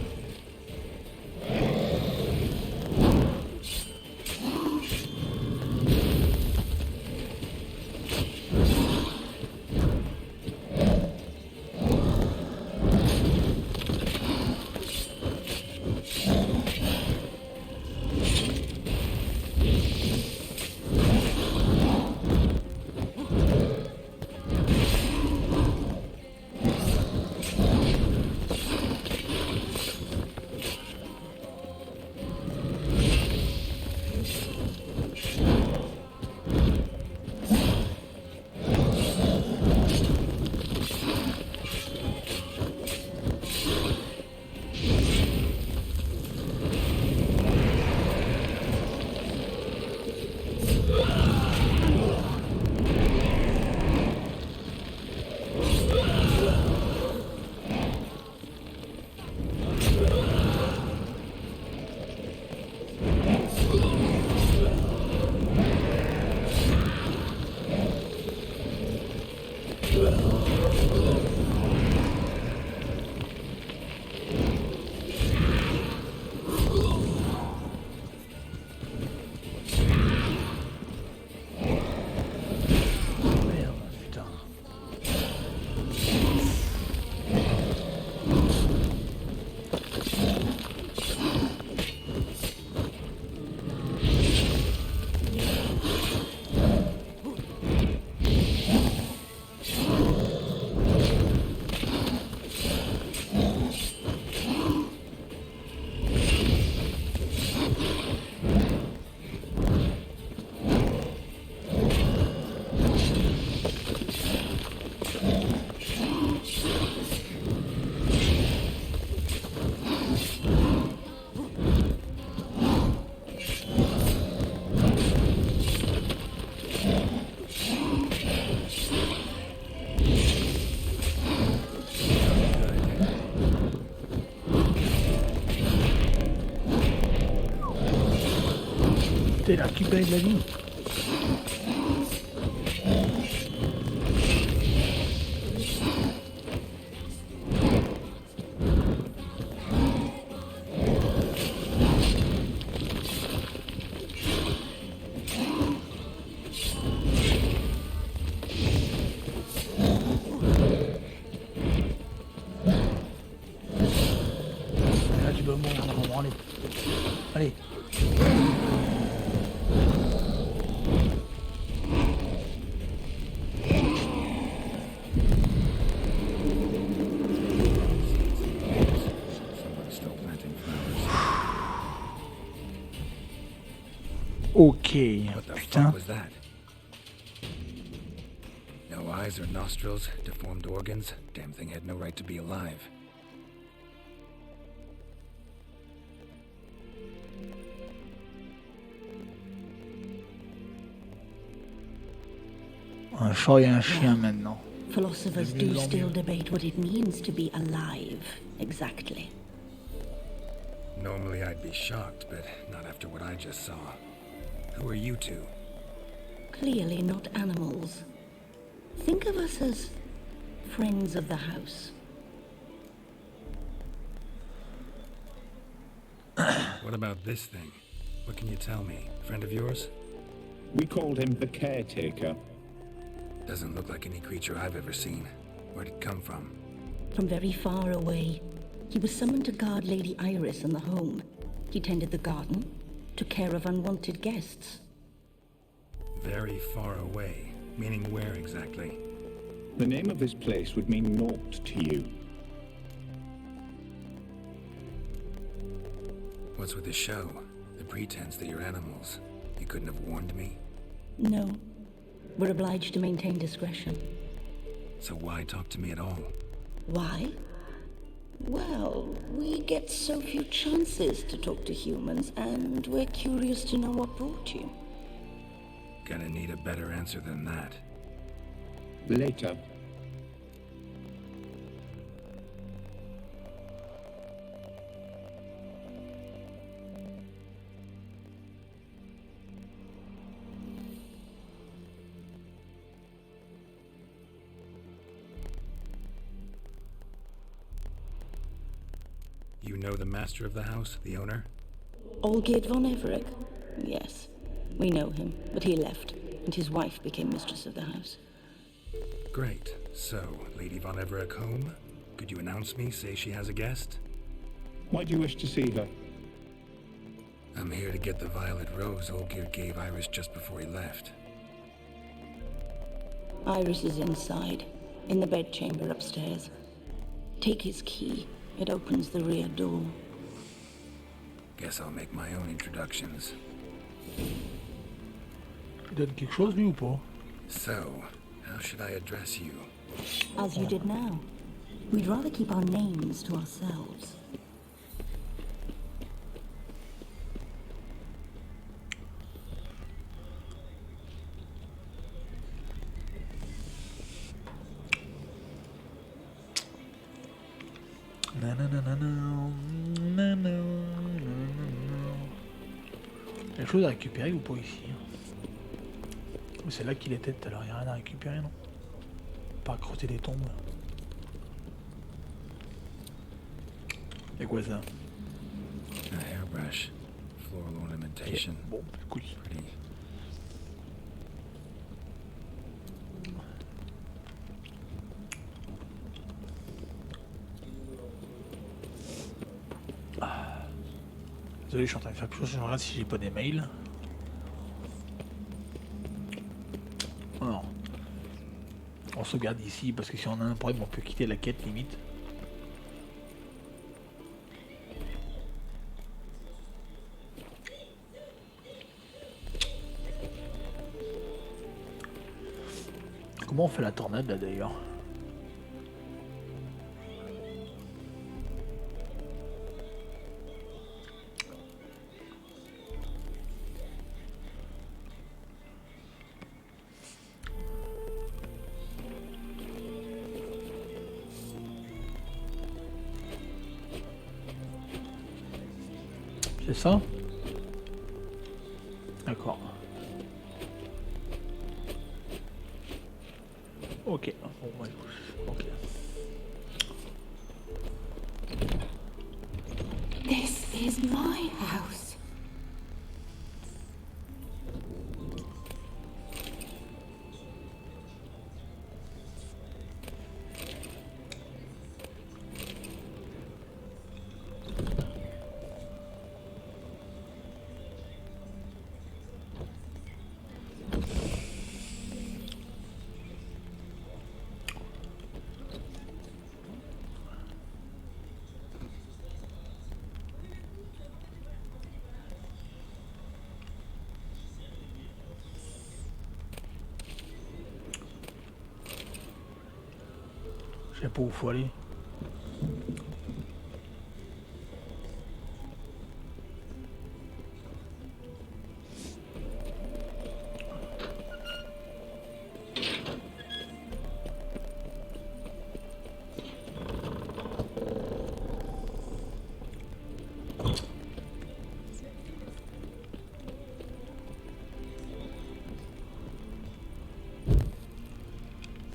T'es là, qui paye de la vie. Là, tu dois mourir normalement, allez. Allez. Ok, putain. No eyes or nostrils, deformed organs. Damn thing had no right to be alive. Un chat et un chien maintenant. Philosophers do still debate what it means to be alive, exactly. Normally I'd be shocked, but not after what I just saw. Who are you two? Clearly not animals. Think of us as friends of the house. What about this thing? What can you tell me? Friend of yours? We called him the Caretaker. Doesn't look like any creature I've ever seen. Where'd it come from? From very far away. He was summoned to guard Lady Iris and the home. He tended the garden, took care of unwanted guests. Very far away. Meaning where exactly? The name of this place would mean naught to you. What's with the show? The pretense that you're animals. You couldn't have warned me? No. We're obliged to maintain discretion. So why talk to me at all? Why? Well, we get so few chances to talk to humans, and we're curious to know what brought you. Gonna need a better answer than that. Later. You know the master of the house, the owner? Olgierd von Everett? Yes. We know him, but he left, and his wife became mistress of the house. Great. So, Lady von Everett home? Could you announce me, say she has a guest? Why do you wish to see her? I'm here to get the violet rose Olgierd gave Iris just before he left. Iris is inside, in the bedchamber upstairs. Take his key. It opens the rear door. Guess I'll make my own introductions. Il donne quelque chose, lui, ou pas? So, how should I address you? As you did now. We'd rather keep our names to ourselves. Il y a des choses à récupérer ou pas ici? C'est là qu'il était tout à l'heure, il n'y a rien à récupérer, non? Pas creuser des tombes. Et quoi ça? A hairbrush. Floral ornamentation. Okay. Bon, cool. Pretty. Désolé, je suis en train de faire plus chose, je regarde si j'ai pas des mails. Alors, on sauvegarde ici parce que si on a un problème, on peut quitter la quête limite. Comment on fait la tornade là d'ailleurs? C'est ça? D'accord. Bon, bah, ok. This is my house. Je sais pas où faut aller.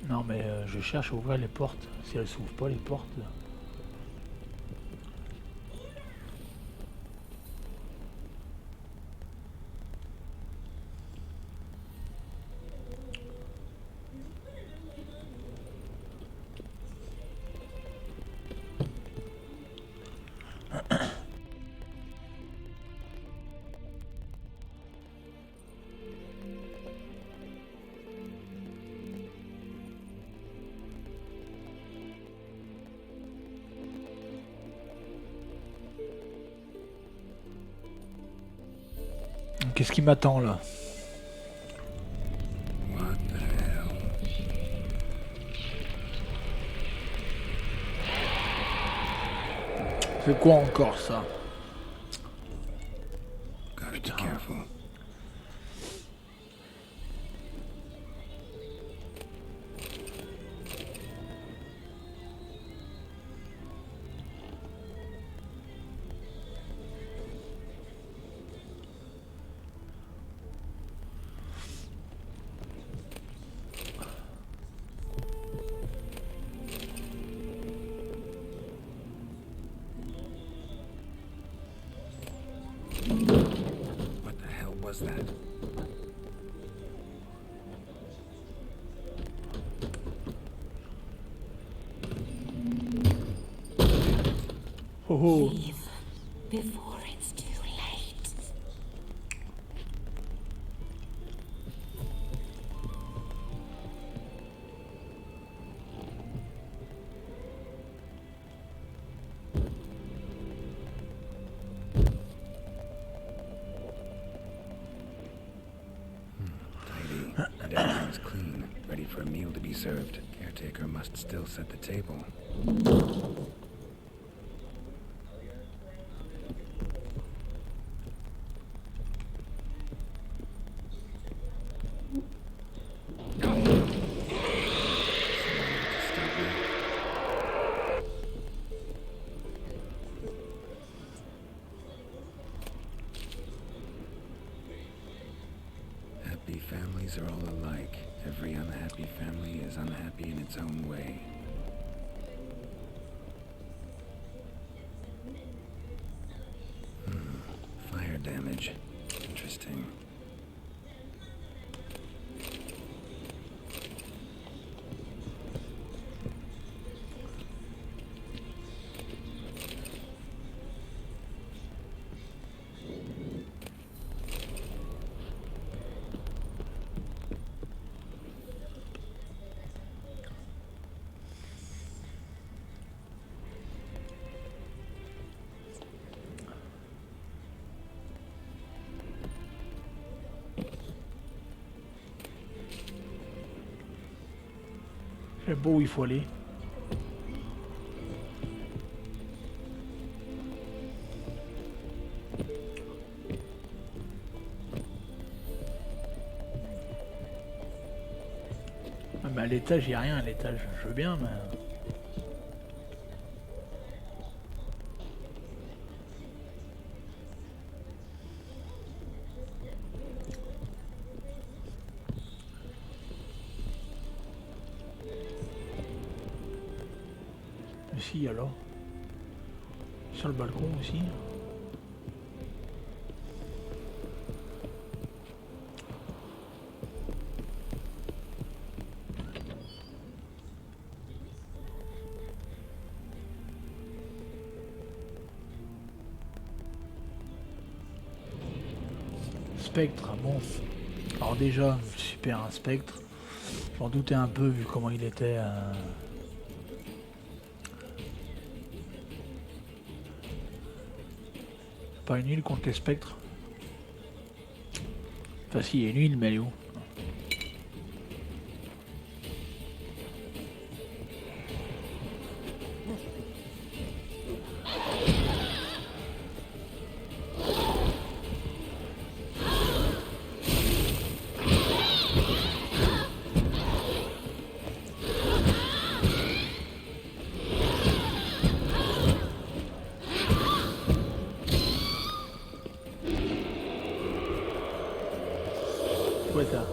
Non mais je cherche à ouvrir les portes. Si elles s'ouvrent pas les portes. Qu'est-ce qui m'attend là? C'est quoi encore ça? Gotta be careful. What the hell was that? Oh. Leave before it's too late. Tidy. And everything's clean. Ready for a meal to be served. Caretaker must still set the table. Happy families are all alike. Every unhappy family is unhappy in its own way. Fire damage. Interesting. Je sais pas où il faut aller. Ah, mais à l'étage, il n'y a rien à l'étage. Je veux bien, mais... ici alors. Sur le balcon aussi. Spectre, bon. Alors déjà, super un spectre. J'en doutais un peu vu comment il était. Pas une huile contre les spectres. Enfin si, il y a une huile, mais elle est où? Ouais, ça.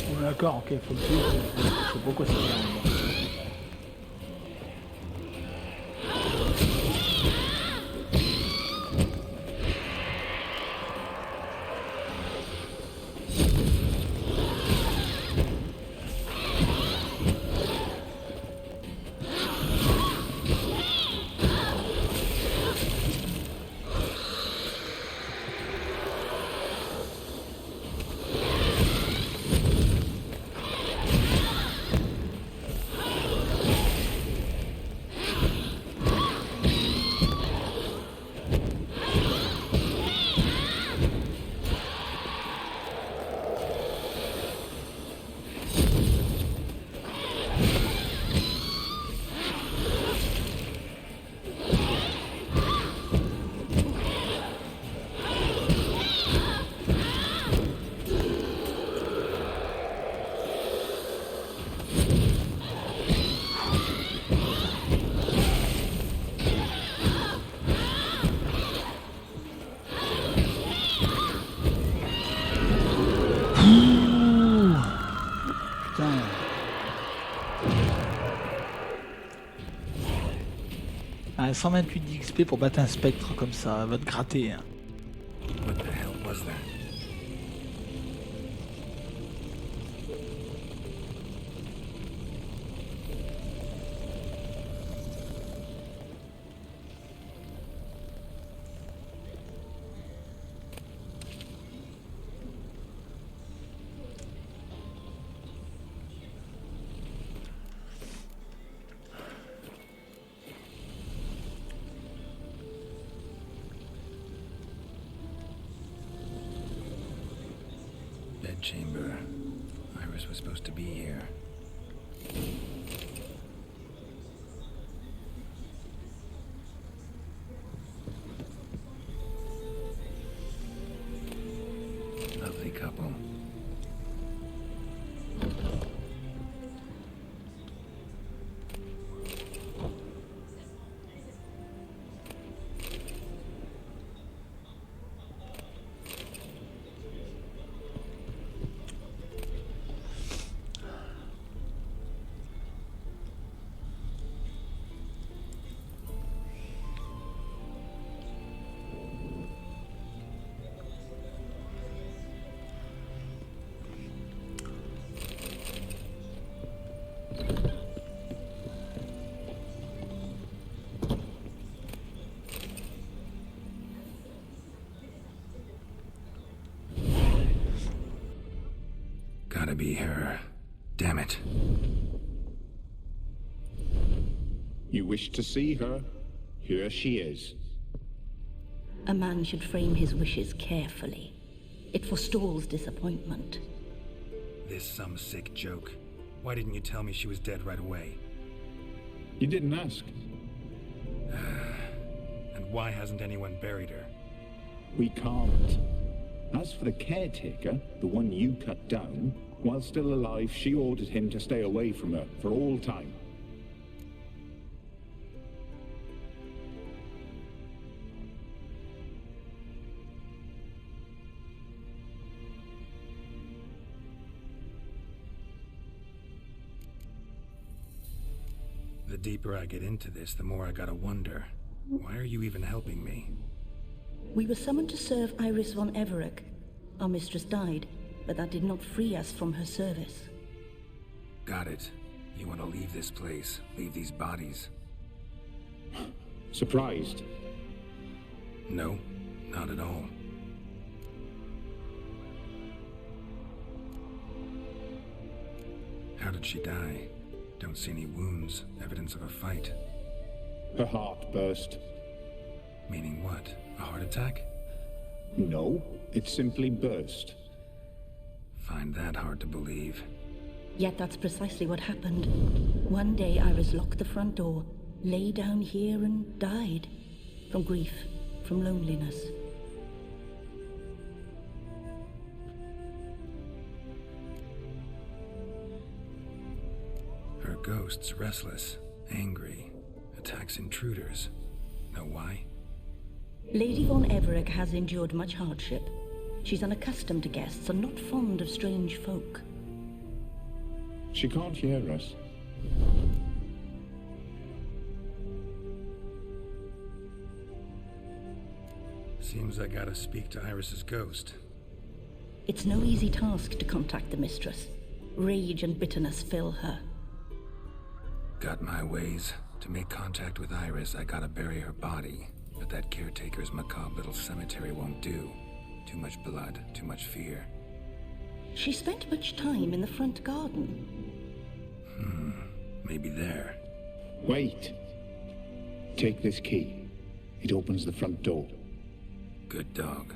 On est d'accord, ok, faut le tuer. Je sais pas quoi ça sert. Ah, 128 d'XP pour battre un spectre comme ça, va te gratter. Hein. What the hell was that? Chamber. Iris was supposed to be here. Lovely couple. Gotta be her. Damn it. You wish to see her? Here she is. A man should frame his wishes carefully. It forestalls disappointment. This some sick joke. Why didn't you tell me she was dead right away? You didn't ask. And why hasn't anyone buried her? We can't. As for the caretaker, the one you cut down, while still alive, she ordered him to stay away from her for all time. The deeper I get into this, the more I gotta wonder. Why are you even helping me? We were summoned to serve Iris von Everett. Our mistress died, but that did not free us from her service. Got it. You want to leave this place, leave these bodies. Surprised? No, not at all. How did she die? Don't see any wounds, evidence of a fight. Her heart burst. Meaning what? A heart attack? No, it simply burst. Find that hard to believe. Yet that's precisely what happened. One day Iris locked the front door, lay down here and died. From grief, from loneliness. Her ghost's restless, angry, attacks intruders. Know why? Lady von Everett has endured much hardship. She's unaccustomed to guests and not fond of strange folk. She can't hear us. Seems I gotta speak to Iris's ghost. It's no easy task to contact the mistress. Rage and bitterness fill her. Got my ways. To make contact with Iris, I gotta bury her body. But that caretaker's macabre little cemetery won't do. Too much blood, too much fear. She spent much time in the front garden. Maybe there. Wait. Take this key. It opens the front door. Good dog.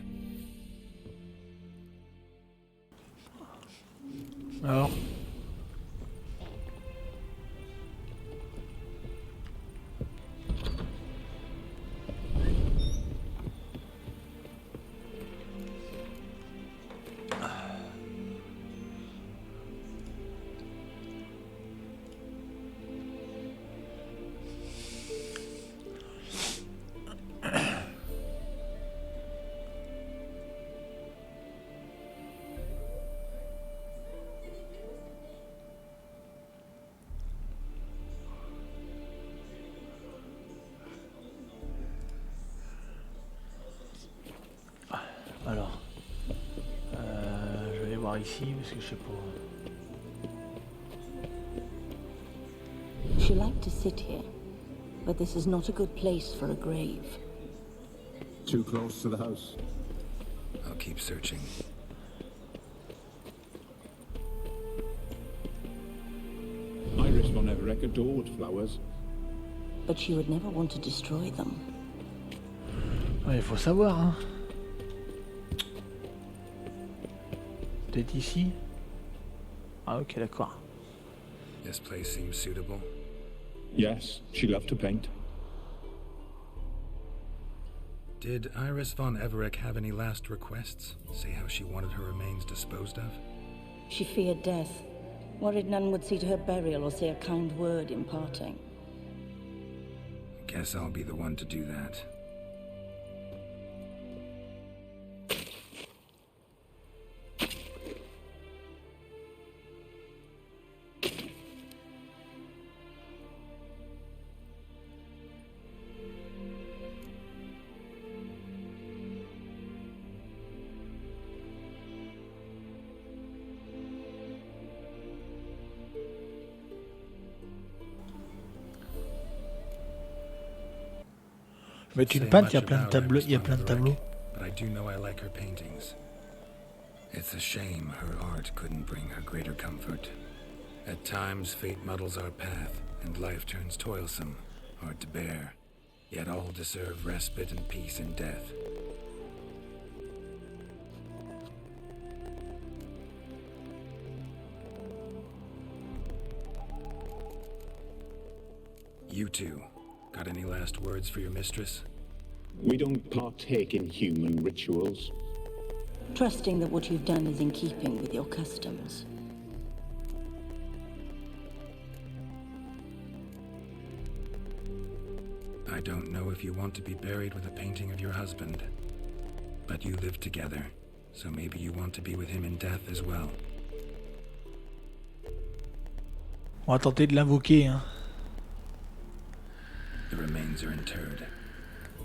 Alors je vais aller voir ici parce que je sais pas. She liked to sit here, but this is not a good place for a grave. Too close to the house. I'll keep searching. Iris von Everett adored flowers. But she would never want to destroy them. Ouais, il faut savoir, hein. Peut-être ici. Ah ok, d'accord. This place seems suitable. Yes, she loved to paint. Did Iris von Everett have any last requests? Say how she wanted her remains disposed of? She feared death, worried none would see to her burial or say a kind word in parting. Guess I'll be the one to do that. Mettre une pâte, il y a plein de tableaux, But I do know I like her paintings. It's a shame her art couldn't bring her greater comfort. At times, fate muddles our path, and life turns toilsome, hard to bear. Yet all deserve respite and peace in death. You two, got any last words for your mistress? We don't partake in human rituals. Trusting that what you've done is in keeping with your customs. I don't know if you want to be buried with a painting of your husband, but you live together, so maybe you want to be with him in death as well. On va tenter de l'invoquer, hein. The remains are interred.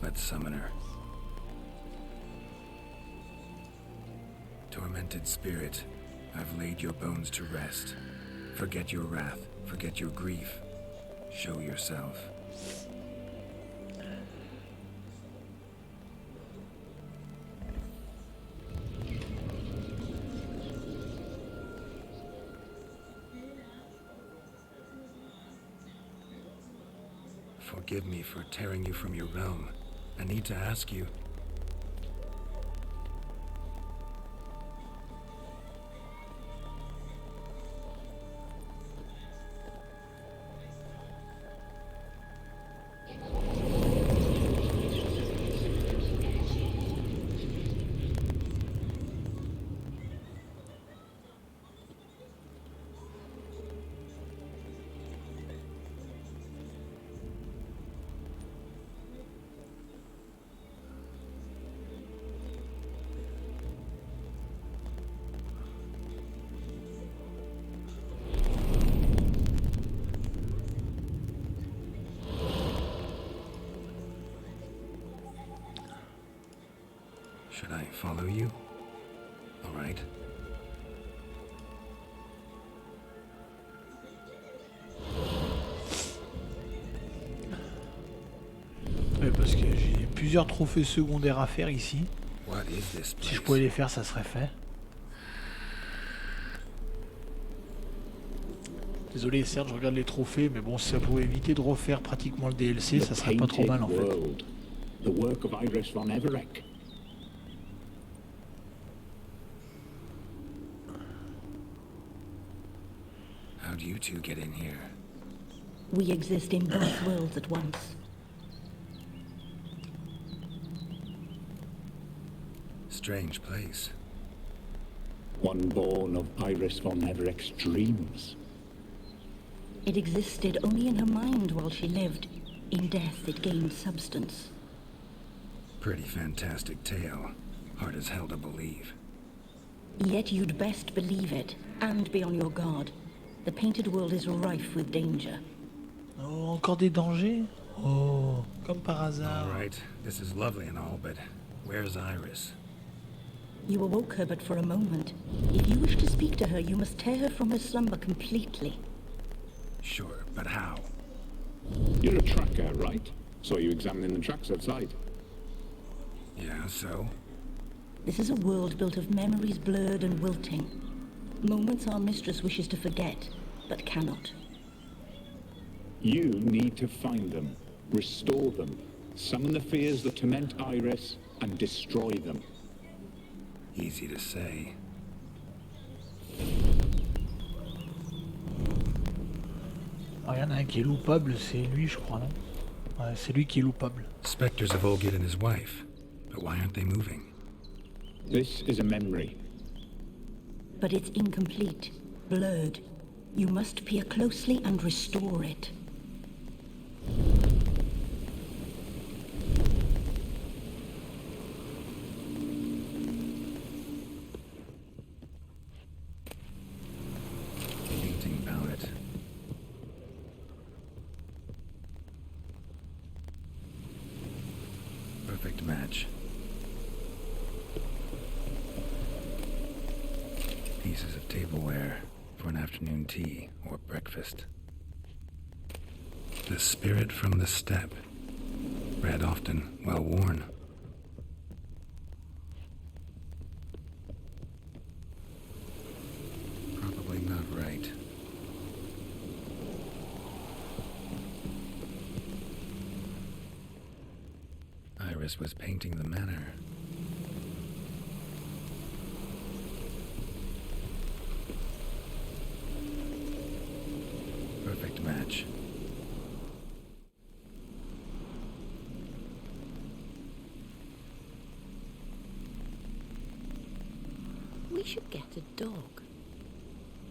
Let's summon her. Tormented spirit, I've laid your bones to rest. Forget your wrath, forget your grief. Show yourself. Forgive me for tearing you from your realm. I need to ask you. Should I follow you? All right. Ouais, parce que j'ai plusieurs trophées secondaires à faire ici. What is this place? Si je pouvais les faire, ça serait fait. Désolé, certes, je regarde les trophées, mais bon, si ça pouvait éviter de refaire pratiquement le DLC, ça serait pas trop mal en fait. The work of Iris von Everett. How'd you two get in here? We exist in both worlds at once. Strange place. One born of Iris von Everett's dreams. It existed only in her mind while she lived. In death, it gained substance. Pretty fantastic tale. Hard as hell to believe. Yet you'd best believe it, and be on your guard. The painted world is rife with danger. Oh, encore des dangers? Oh, comme par hasard. All right, this is lovely and all, but where's Iris? You awoke her but for a moment. If you wish to speak to her, you must tear her from her slumber completely. Sure, but how? You're a tracker, right? Saw you examining the tracks outside. Yeah, so? This is a world built of memories blurred and wilting. Moments our mistress wishes to forget, but cannot. You need to find them, restore them, summon the fears that torment Iris, and destroy them. Easy to say. Ah, y en a un qui est loupable, c'est lui, je crois, non? Ouais, c'est lui qui est loupable. Spectres of Olgid and his wife. But why aren't they moving? This is a memory. But it's incomplete, blurred. You must peer closely and restore it. Painting palette. Perfect match. Pieces of tableware for an afternoon tea or breakfast. The spirit from the steppe. Read often, well worn. Probably not right. Iris was painting the manor. Perfect match. We should get a dog.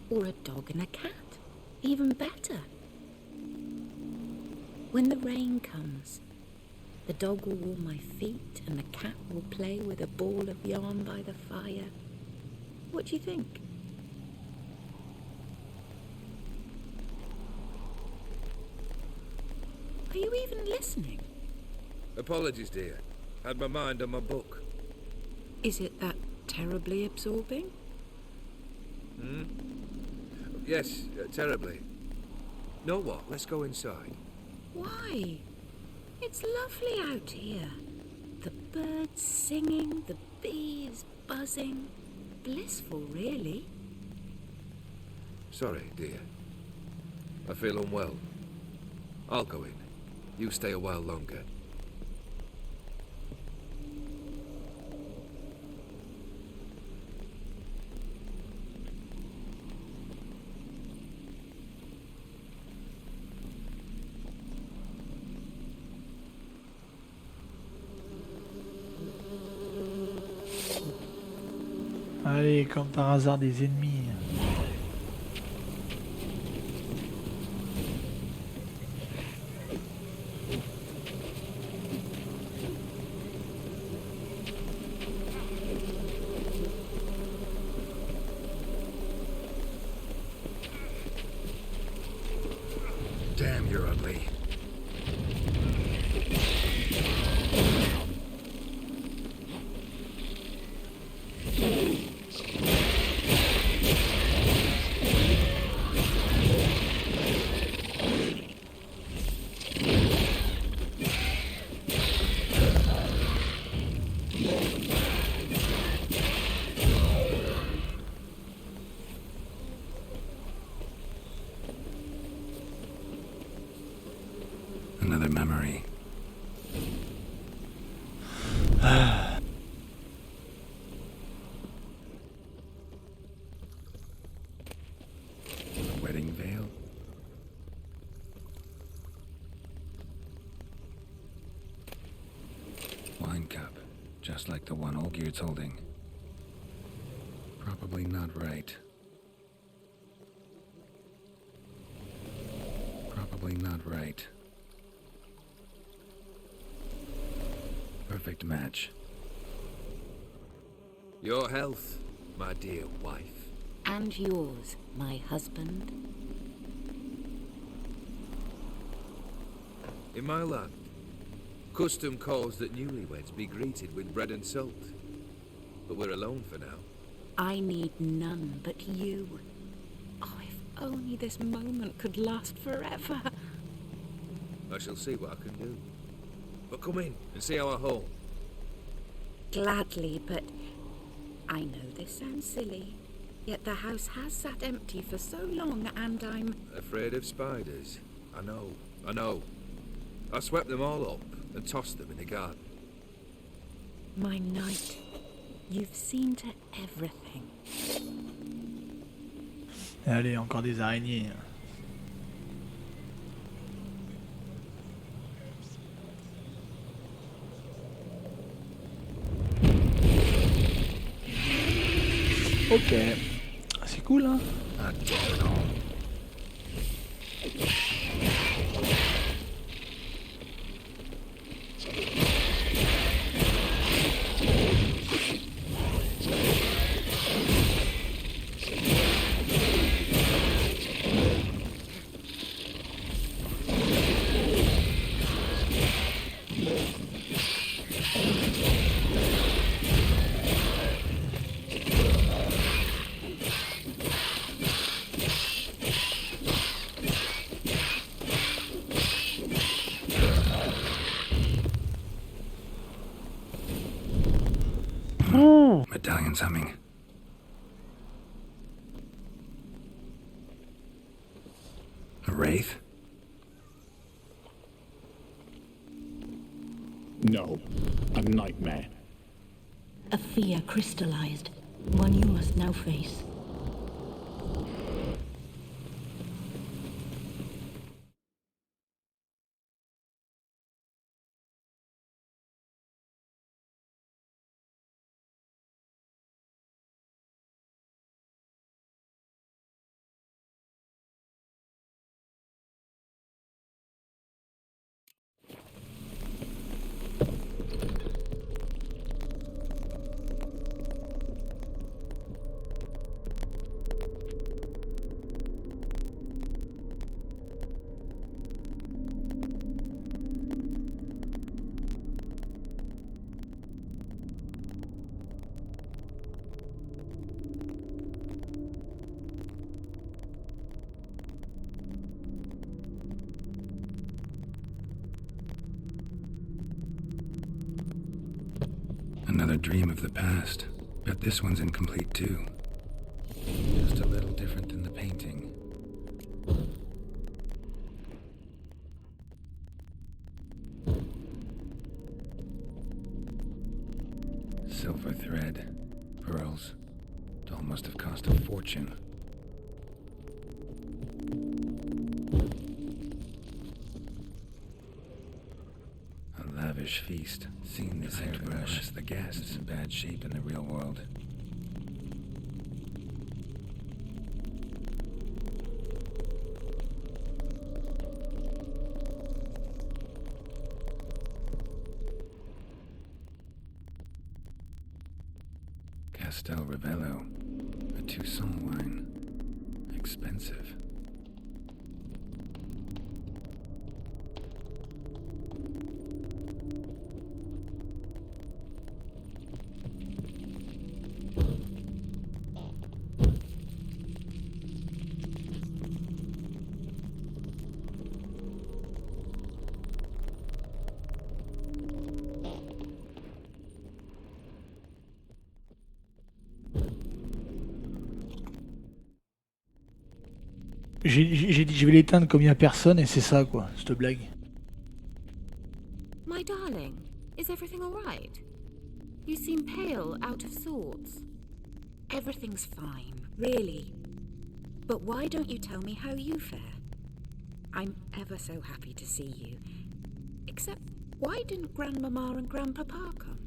Or a dog and a cat. Even better. When the rain comes, the dog will warm my feet and the cat will play with a ball of yarn by the fire. What do you think? Are you even listening? Apologies, dear. Had my mind on my book. Is it that terribly absorbing? Hmm? Yes, terribly. Know what? Let's go inside. Why? It's lovely out here. The birds singing, the bees buzzing. Blissful, really. Sorry, dear. I feel unwell. I'll go in. You stay a while longer. Allez, comme par hasard, des ennemis. Damn, you're ugly. Another memory. Wedding veil? Wine cup, just like the one Olgerd's holding. Probably not right. Probably not right. Perfect match. Your health, my dear wife. And yours, my husband. In my land, custom calls that newlyweds be greeted with bread and salt. But we're alone for now. I need none but you. Oh, if only this moment could last forever. I shall see what I can do. But come in and see our home. Gladly, but I know this sounds silly. Yet the house has sat empty for so long, and I'm Afraid of spiders. I know. I swept them all up and tossed them in the garden. my knight. You've seen to everything. Allez, encore des araignées. Ok. C'est cool, hein? Medallion's humming. A wraith? No, a nightmare. A fear crystallized, one you must now face. Another dream of the past, but this one's incomplete too. Just a little different than the painting. Silver thread, pearls. Doll must have cost a fortune. A lavish feast. Seen this hairbrush. The guests in bad shape in the real world. Castel Ravello, a Toussaint wine. Expensive. J'ai dit je vais l'éteindre comme il n'y a personne et c'est ça quoi, cette blague. My darling, is everything all right? You seem pale, out of sorts. Everything's fine, really. But why don't you tell me how you fare? I'm ever so happy to see you. Except, why didn't Grandmama and Grandpapa come?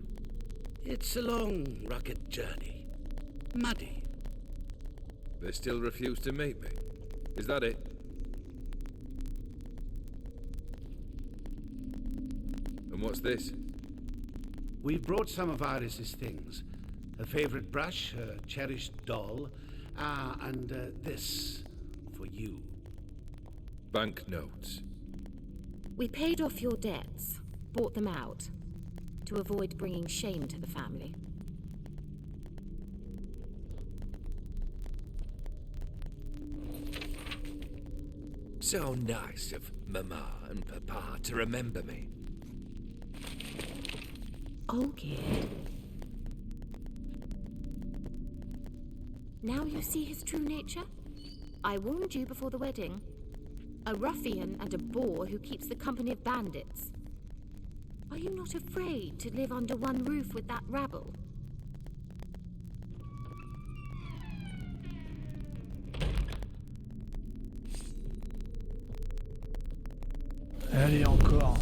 It's a long, rugged journey. Muddy. They still refuse to meet me. Is that it? And what's this? We've brought some of Iris's things. Her favorite brush, her cherished doll, and this for you. Banknotes. We paid off your debts, bought them out, to avoid bringing shame to the family. So nice of Mama and Papa to remember me. Olgierd. Now you see his true nature? I warned you before the wedding. A ruffian and a boor who keeps the company of bandits. Are you not afraid to live under one roof with that rabble? Allez, encore.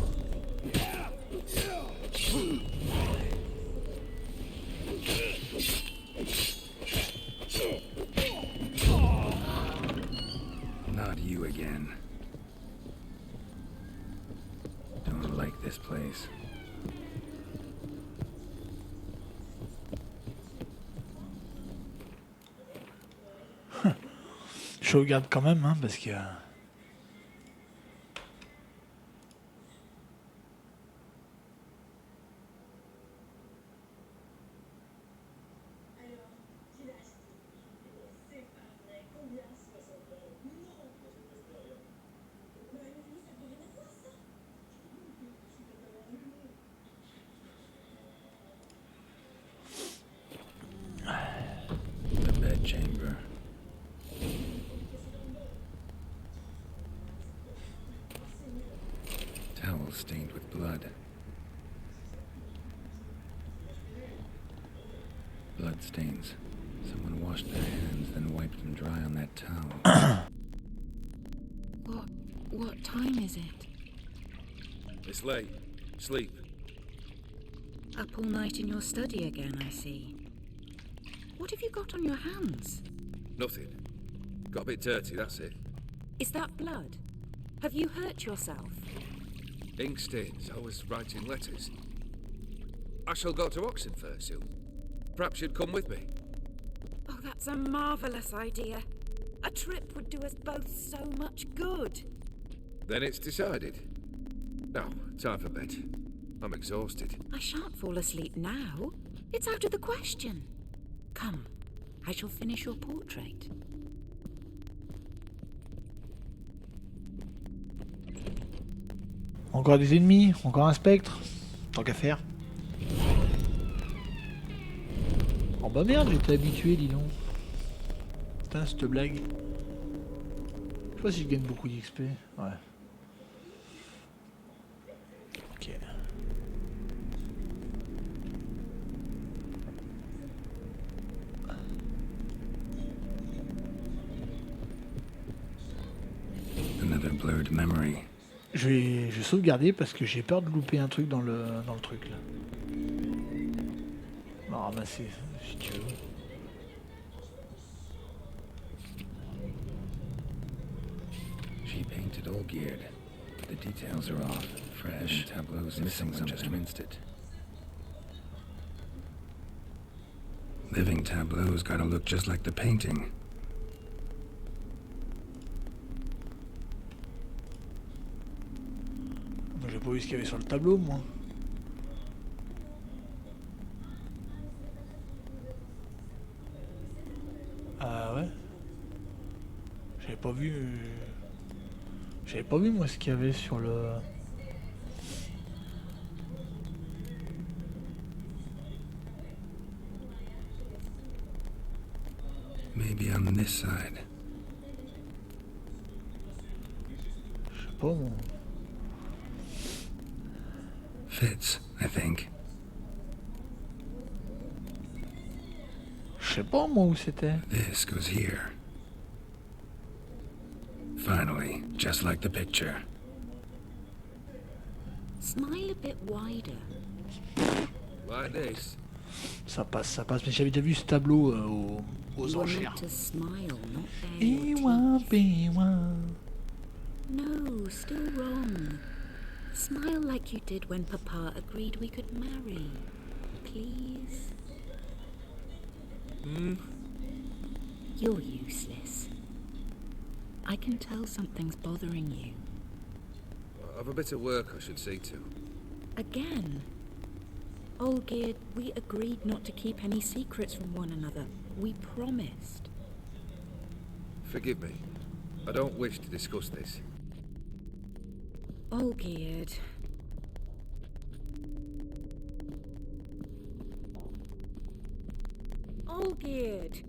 Not you again. Don't like this place. Je regarde quand même, hein, parce que... The bedchamber. Towel stained with blood. Blood stains. Someone washed their hands, then wiped them dry on that towel. What time is it? It's late. Sleep. Up all night in your study again, I see. What have you got on your hands? Nothing. Got a bit dirty, that's it. Is that blood? Have you hurt yourself? Ink stains. I was writing letters. I shall go to Oxenfurt soon. Perhaps you'd come with me. Oh, that's a marvellous idea. A trip would do us both so much good. Then it's decided. Now, time for bed. I'm exhausted. I shan't fall asleep now. It's out of the question. Come, I shall finish your portrait. Encore des ennemis, encore un spectre. Tant qu'à faire. Oh bah merde, j'étais habitué, dis donc. Putain, cette blague. Je sais pas si je gagne beaucoup d'XP. Ouais. Ok. Another blurred memory. Je vais sauvegarder parce que j'ai peur de louper un truc dans le truc là. On va ramasser si tu veux. She painted all geared. The details are off, fresh, tableaus missing some just rinsed it. Living tableau's gotta look just like the painting. J'ai pas vu ce qu'il y avait sur le tableau, moi. Ah ouais. J'avais pas vu. J'avais pas vu moi ce qu'il y avait sur le. Maybe on this side. Je sais pas moi. Fits, I think. Je sais pas moi où c'était. This goes here. Finally, just like the picture. Smile a bit wider. Like this. Ça passe, mais j'avais déjà vu ce tableau aux enchères. No, still wrong. Smile like you did when Papa agreed we could marry. Please? You're useless. I can tell something's bothering you. I've a bit of work I should see to. Again? Olgierd, we agreed not to keep any secrets from one another. We promised. Forgive me. I don't wish to discuss this. Olgierd. Olgierd.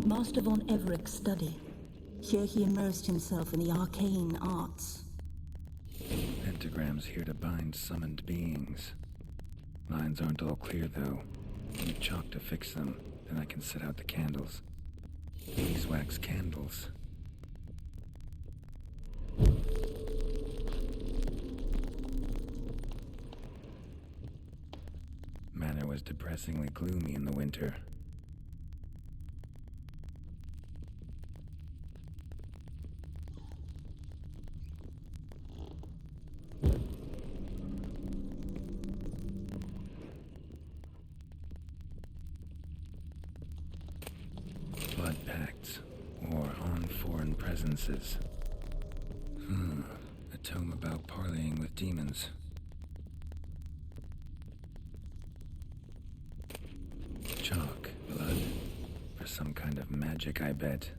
Master von Everett's study. Here he immersed himself in the arcane arts. Pentagrams here to bind summoned beings. Lines aren't all clear, though. Need chalk to fix them, then I can set out the candles. Beeswax candles. Manor was depressingly gloomy in the winter. Blood pacts, or on foreign presences. A tome about parleying with demons. Chalk, blood, for some kind of magic, I bet.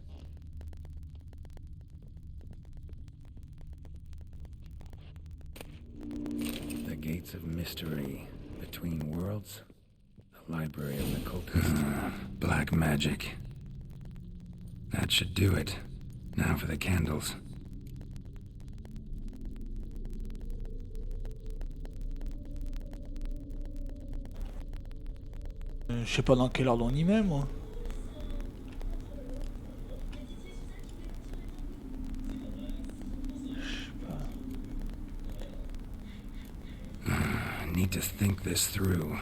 Pockets of mystery between worlds. The library of the cultist. Black magic. That should do it. Now for the candles. Je sais pas dans quel ordre on y met, moi. I need to think this through.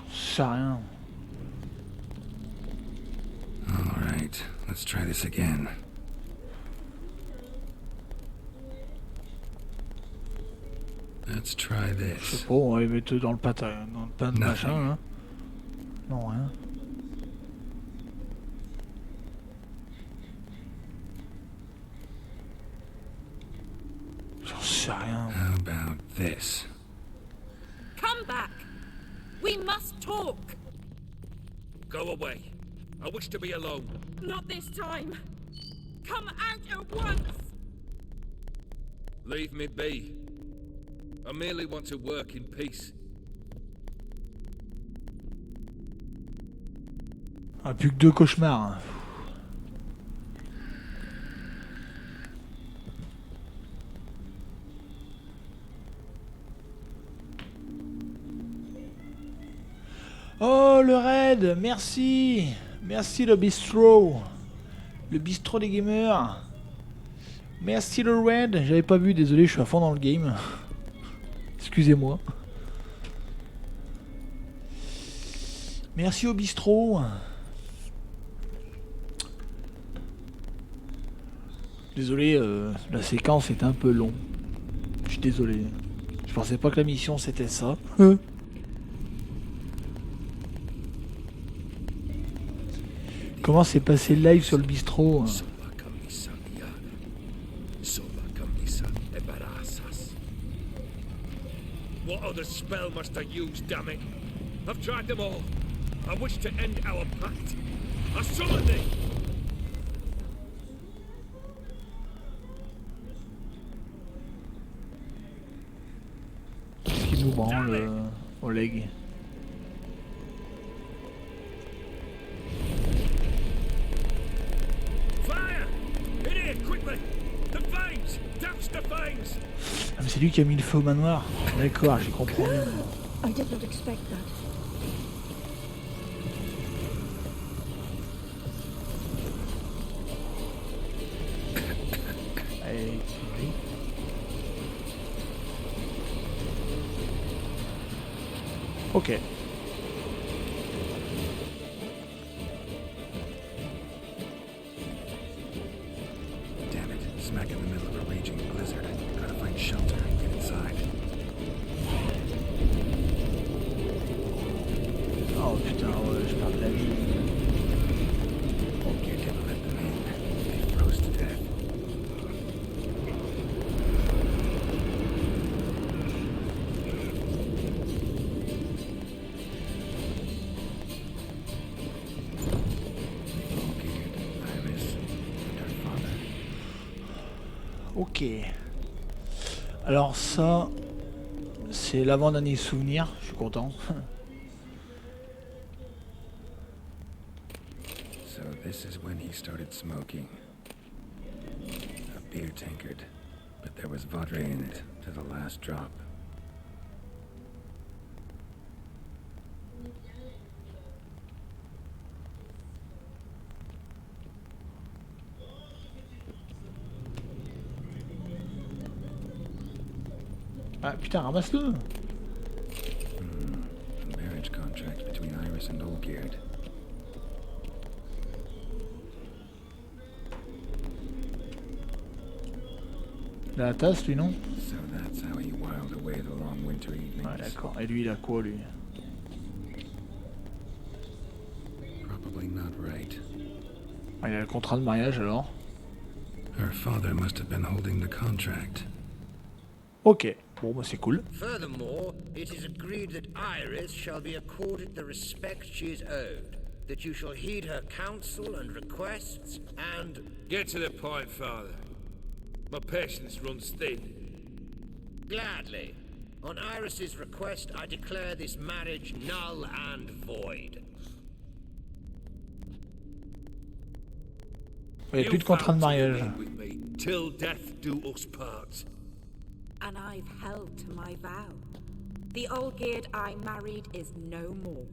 Je sais rien. All right, let's try this again. Let's try Je this. sais pas, on va les mettre dans le pain de machin, là. Non, rien. J'en sais rien. How about this? Come back! We must talk! Go away. I wish to be alone. Not this time! Come out at once! Leave me be. I merely want to work in peace. Ah, plus que 2 cauchemars. Oh, le raid, merci. Merci le bistrot. Le bistrot des gamers. Merci le raid. J'avais pas vu, désolé, je suis à fond dans le game. Excusez-moi. Merci au bistrot. Désolé, la séquence est un peu longue. Je suis désolé. Je pensais pas que la mission c'était ça. Comment s'est passé le live sur le bistrot? What other spell must I use, damn it? I've tried them all. I wish to end our pact. I summon thee! Qu'est-ce qui nous branle, Oleg? Fire! In here, quickly! The flames! Douse the flames! Ah, mais c'est lui qui a mis le feu au manoir. D'accord, j'ai compris. I did not expect that. Allez, suivi. Ok. Damn it, smack in the middle of a raging blizzard. Gotta find shelter and get inside. Oh putain, ouais, je perds de la vie. You can let them in. They froze to death. Iris, and her father. Ok. Alors ça, c'est l'avant-dernier souvenir. Je suis content. So this is when he started smoking. A beer tankard, but there was vodka in it to the last drop. Ah putain, ramasse-le. and Olgierd. La tasse, lui, non? So that's how he whiled away the long winter evenings. Ouais, d'accord. Et lui, il a quoi, lui? Probably not right. Ah, il a le contrat de mariage, alors. Her father must have been holding the contract. Ok. Bon, bah c'est cool. Furthermore, it is agreed that Iris shall be accorded the respect she is owed, that you shall heed her counsel and requests, and... Get to the point, Father. My patience runs thin. Gladly. On Iris's request, I declare this marriage null and void. Il n'y a plus de contrat de mariage. Till death do us part. And I've held to my vow. The Olgierd I married is no more.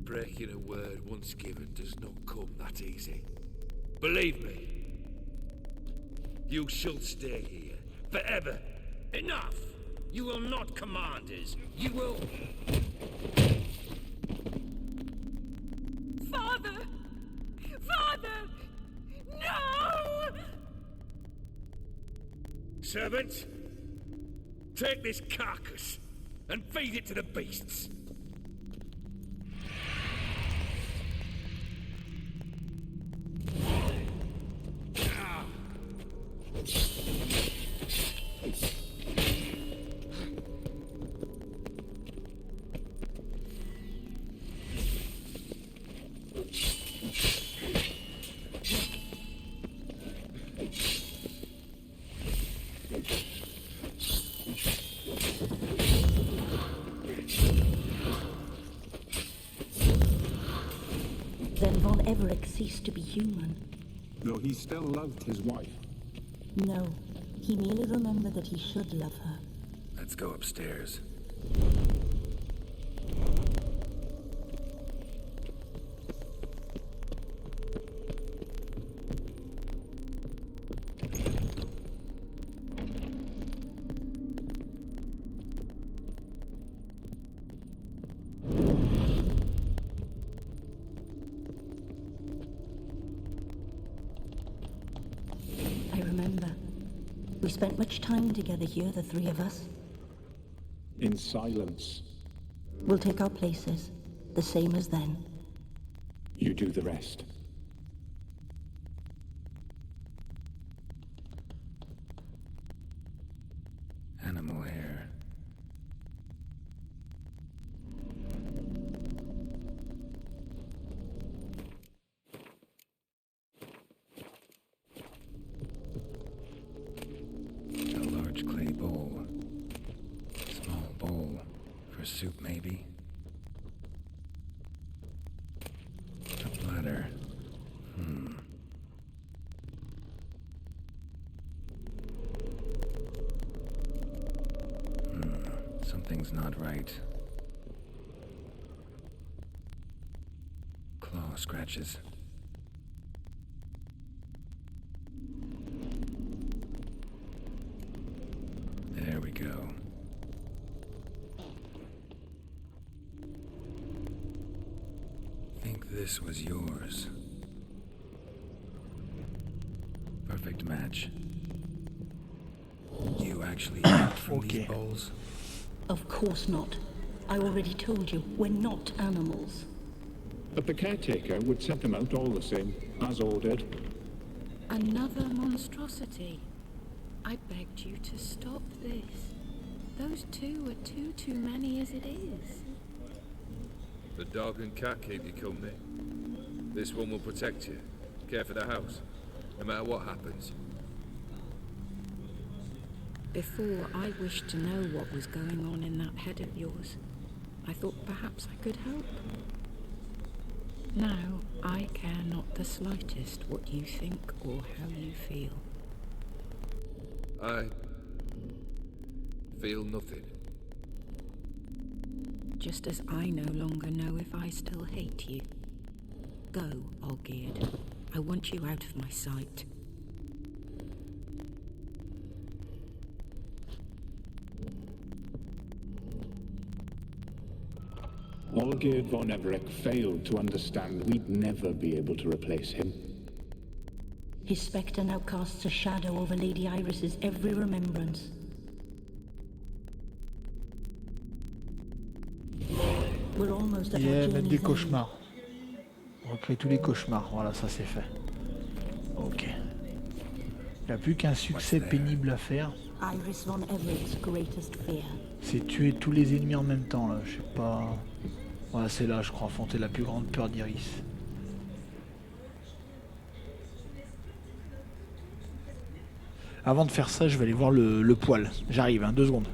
Breaking a word once given does not come that easy. Believe me. You shall stay here. Forever. Enough! You will not command us. You will... Father! Father! No! Servant, take this carcass and feed it to the beasts. Then Von Everett ceased to be human. Though he still loved his wife. No, he merely remembered that he should love her. Let's go upstairs. I remember. We spent much time together here, the three of us. In silence. We'll take our places, the same as then. You do the rest. Animal hair. A large clay bowl. Small bowl. For soup, maybe? A bladder. Something's not right. Claw scratches. There we go. Think this was yours. Perfect match. You actually ate from these bowls? Of course not. I already told you, we're not animals. But the caretaker would set them out all the same, as ordered. Another monstrosity. I begged you to stop this. Those two are too many as it is. The dog and cat keep you company. This one will protect you, care for the house, no matter what happens. Before, I wished to know what was going on in that head of yours. I thought perhaps I could help. Now, I care not the slightest what you think or how you feel. I feel nothing. Just as I no longer know if I still hate you. Go, Olgierd. I want you out of my sight. Olgierd von Everett failed to understand we'd never be able to replace him. His spectre now casts a shadow over Lady Iris's every remembrance. We're almost at our Yeah, mettre des journey's end. cauchemars. Recréer tous les cauchemars, voilà, ça c'est fait. Ok. Il n'y a plus qu'un succès pénible à faire. Iris von Everett's greatest fear. C'est tuer tous les ennemis en même temps, là. Je sais pas... Voilà, c'est là, je crois, affronter la plus grande peur d'Iris. Avant de faire ça, je vais aller voir le poil. J'arrive, hein, 2 secondes.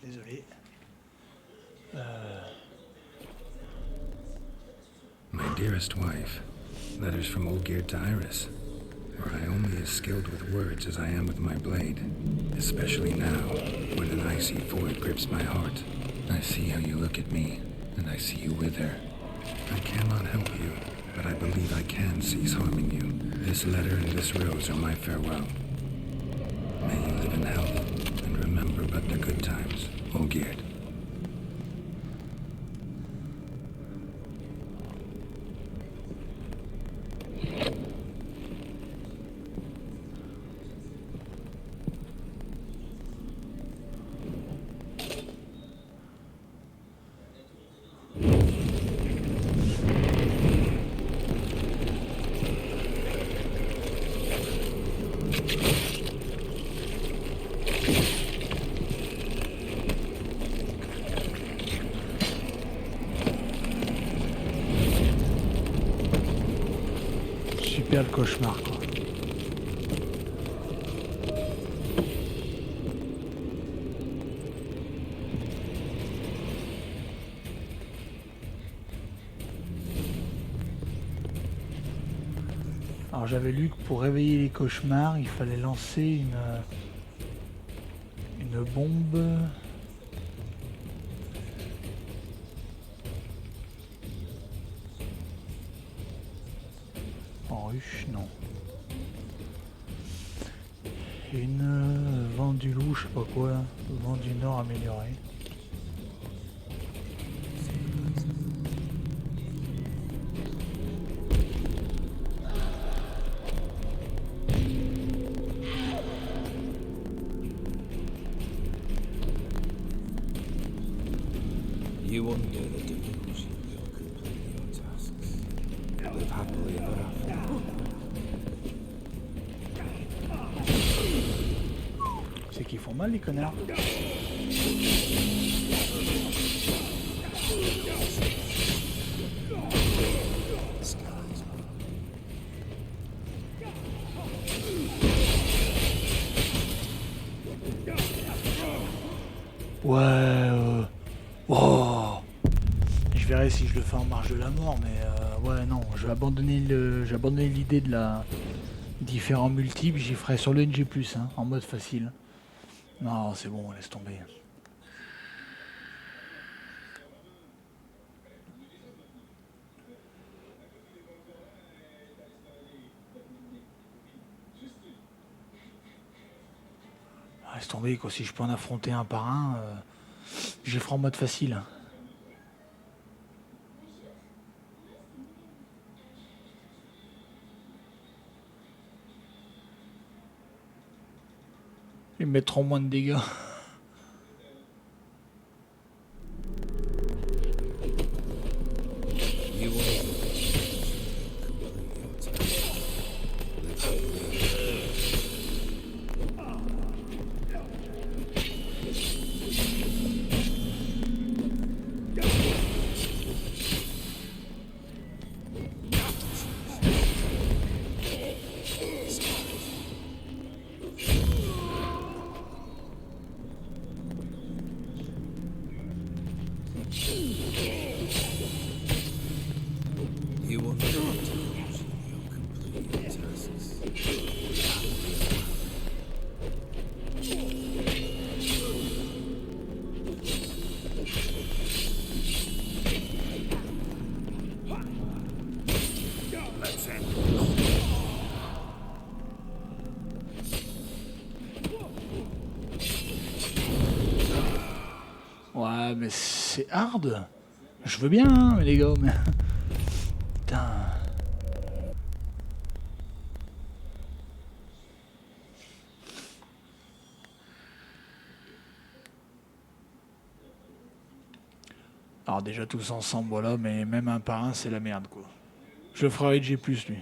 Désolé. My dearest wife, letters from Olgierd to Iris. Were I only as skilled with words as I am with my blade, especially now, when an icy void grips my heart. I see how you look at me, and I see you wither. I cannot help you, but I believe I can cease harming you. This letter and this rose are my farewell. May you live in health, and remember but the good times, Olgierd. Super le cauchemar quoi. Alors j'avais lu que pour réveiller les cauchemars, il fallait lancer une bombe. En ruche, non. Une vent du loup, je sais pas quoi, là. Vent du nord amélioré. You undo the difficulty of your completing your tasks. Live happily ever after. C'est qu'ils font mal les connards. Ouais. Oh. Je verrai si je le fais en marge de la mort, mais ouais non, je vais abandonner l'idée de la différents multiples, j'y ferai sur le NG+, hein, en mode facile. Non, c'est bon, laisse tomber. Laisse tomber quoi, si je peux en affronter un par un, je les ferai en mode facile. Ils mettront moins de dégâts. Ouais, mais c'est hard. Je veux bien, hein, les gars, mais... Putain... Alors déjà tous ensemble, voilà, mais même un par un, c'est la merde, quoi. Je ferai G+, lui.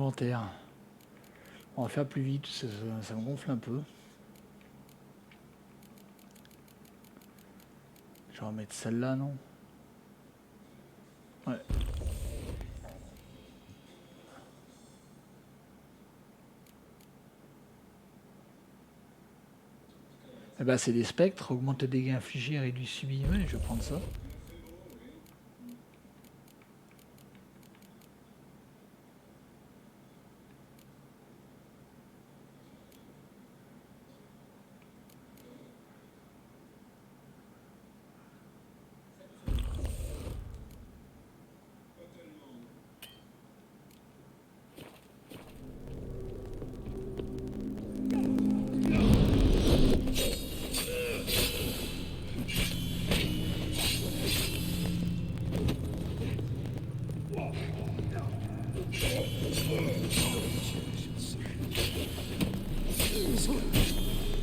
l'inventaire. On va faire plus vite, ça me gonfle un peu. Je vais remettre celle-là, non? Ouais. Eh ben, c'est des spectres, augmente les dégâts infligés, réduit subi. Ouais, je vais prendre ça.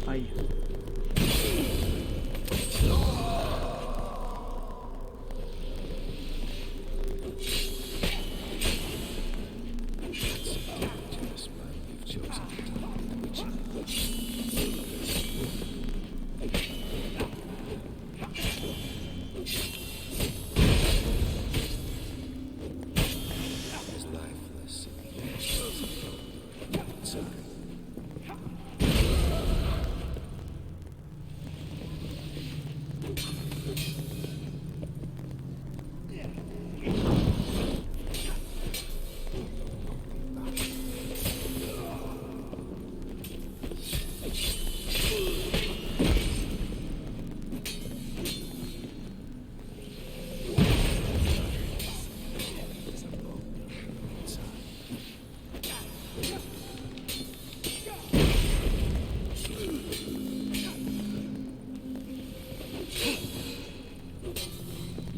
Aïe.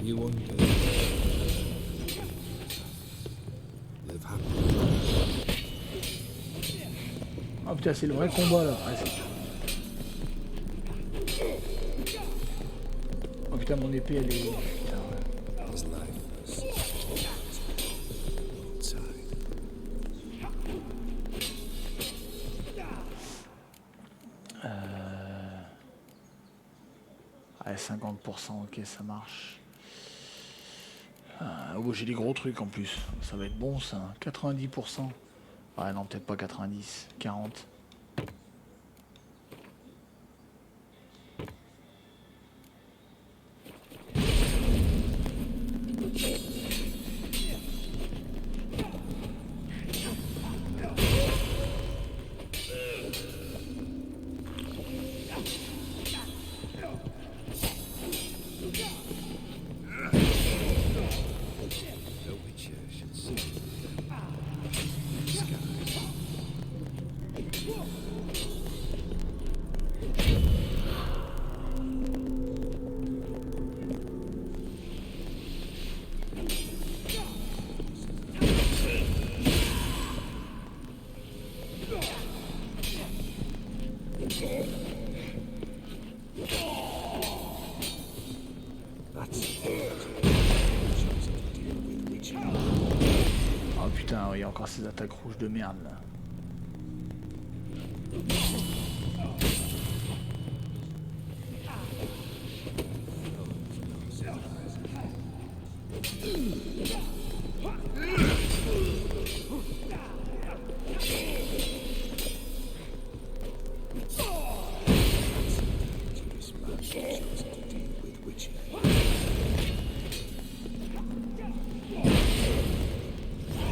You wonder. Live happy. Oh putain, c'est le vrai combat là, presque. Oh putain, mon épée elle est. Putain, ouais. His life was Ouais, 50%, ok, ça marche. Oh, j'ai des gros trucs en plus. Ça va être bon ça. 90%. Ouais, non, peut-être pas 90. 40. Oh putain, il y a encore ces attaques rouges de merde là.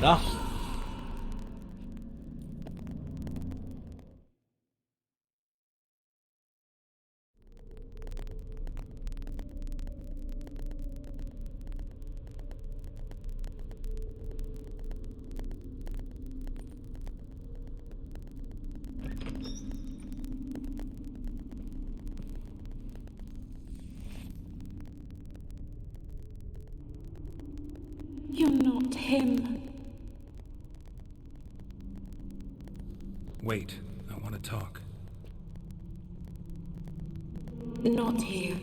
Là. You're not him. Wait, I want to talk. Not here.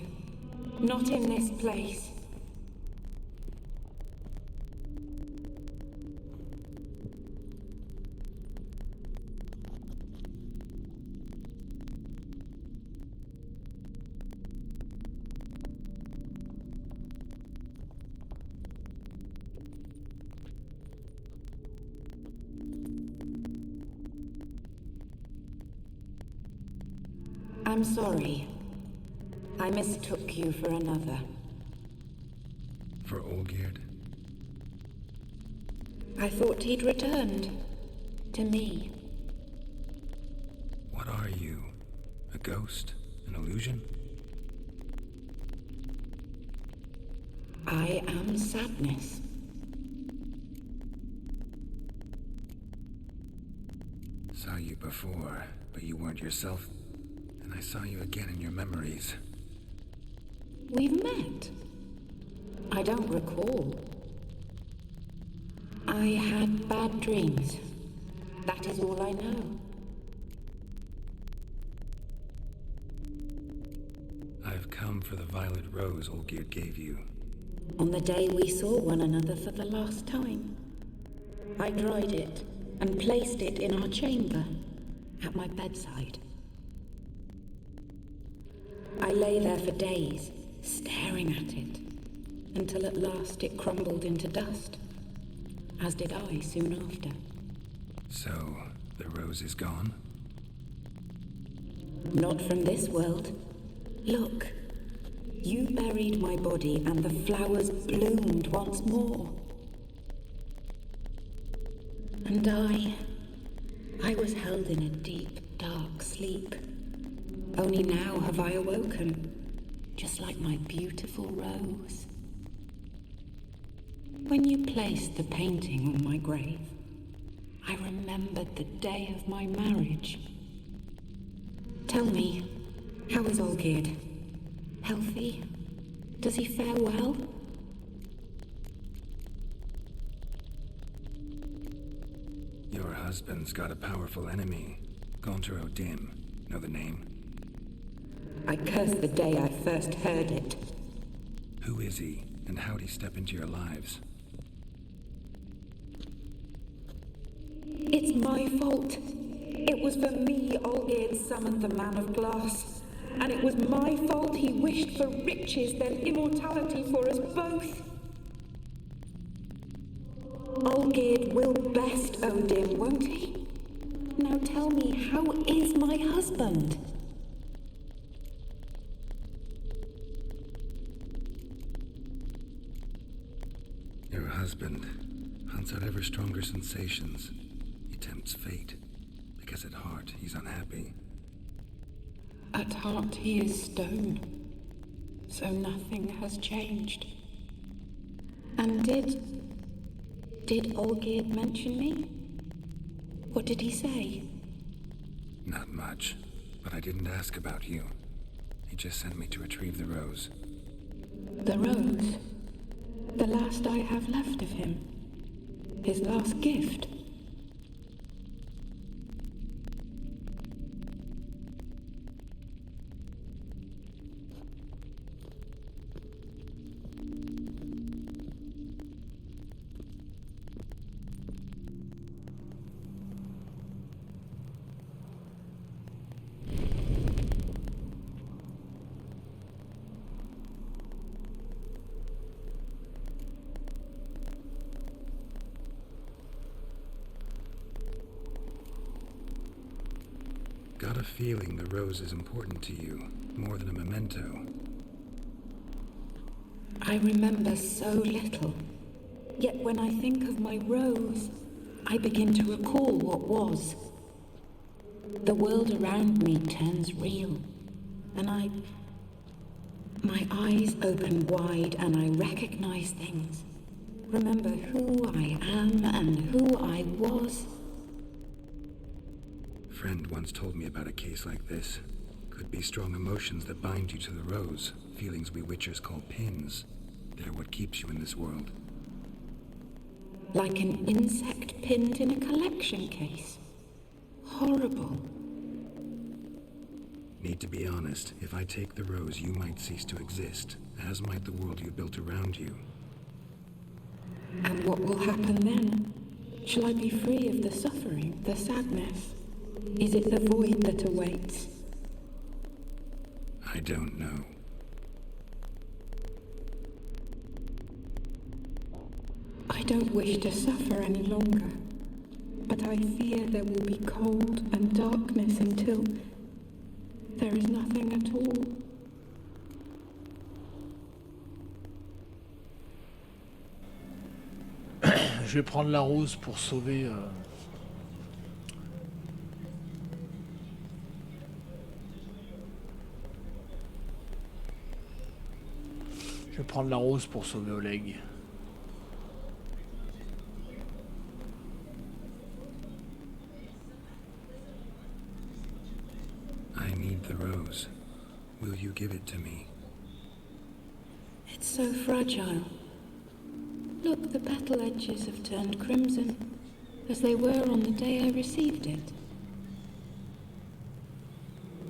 Not in this place. I'm sorry. I mistook you for another. For Olgierd? I thought he'd returned. To me. What are you? A ghost? An illusion? I am sadness. Saw you before, but you weren't yourself. And I saw you again in your memories. We've met. I don't recall. I had bad dreams. That is all I know. I've come for the violet rose Olgierd gave you. On the day we saw one another for the last time, I dried it and placed it in our chamber, at my bedside. I lay there for days, staring at it, until at last it crumbled into dust, as did I soon after. So, the rose is gone? Not from this world. Look, you buried my body and the flowers bloomed once more. And I was held in a deep, dark sleep. Only now have I awoken, just like my beautiful rose. When you placed the painting on my grave, I remembered the day of my marriage. Tell me, how is Olgierd? Healthy? Does he fare well? Your husband's got a powerful enemy. Gaunter O'Dim. Know the name? I curse the day I first heard it. Who is he, and how'd he step into your lives? It's my fault. It was for me Olgierd summoned the Man of Glass. And it was my fault he wished for riches, then immortality for us both. Olgierd will best Odin, won't he? Now tell me, how is my husband? Your husband hunts out ever stronger sensations. He tempts fate, because at heart he's unhappy. At heart he is stone, so nothing has changed. And did Olgierd mention me? What did he say? Not much, but I didn't ask about you. He just sent me to retrieve the rose. The rose? The last I have left of him? His last gift? Got a feeling the rose is important to you, more than a memento. I remember so little. Yet when I think of my rose, I begin to recall what was. The world around me turns real, and my eyes open wide and I recognize things. Remember who I am and who I was. Friend once told me about a case like this. Could be strong emotions that bind you to the rose, feelings we witchers call pins. They're what keeps you in this world. Like an insect pinned in a collection case. Horrible. Need to be honest, if I take the rose, you might cease to exist, as might the world you built around you. And what will happen then? Shall I be free of the suffering, the sadness? Is it the void that awaits? I don't know. I don't wish to suffer any longer, but I fear there will be cold and darkness until There is nothing at all. Je vais prendre la rose pour sauver... Je vais prendre la rose pour sauver Oleg. I need the rose. Will you give it to me? It's so fragile. Look, the petal edges have turned crimson, as they were on the day I received it.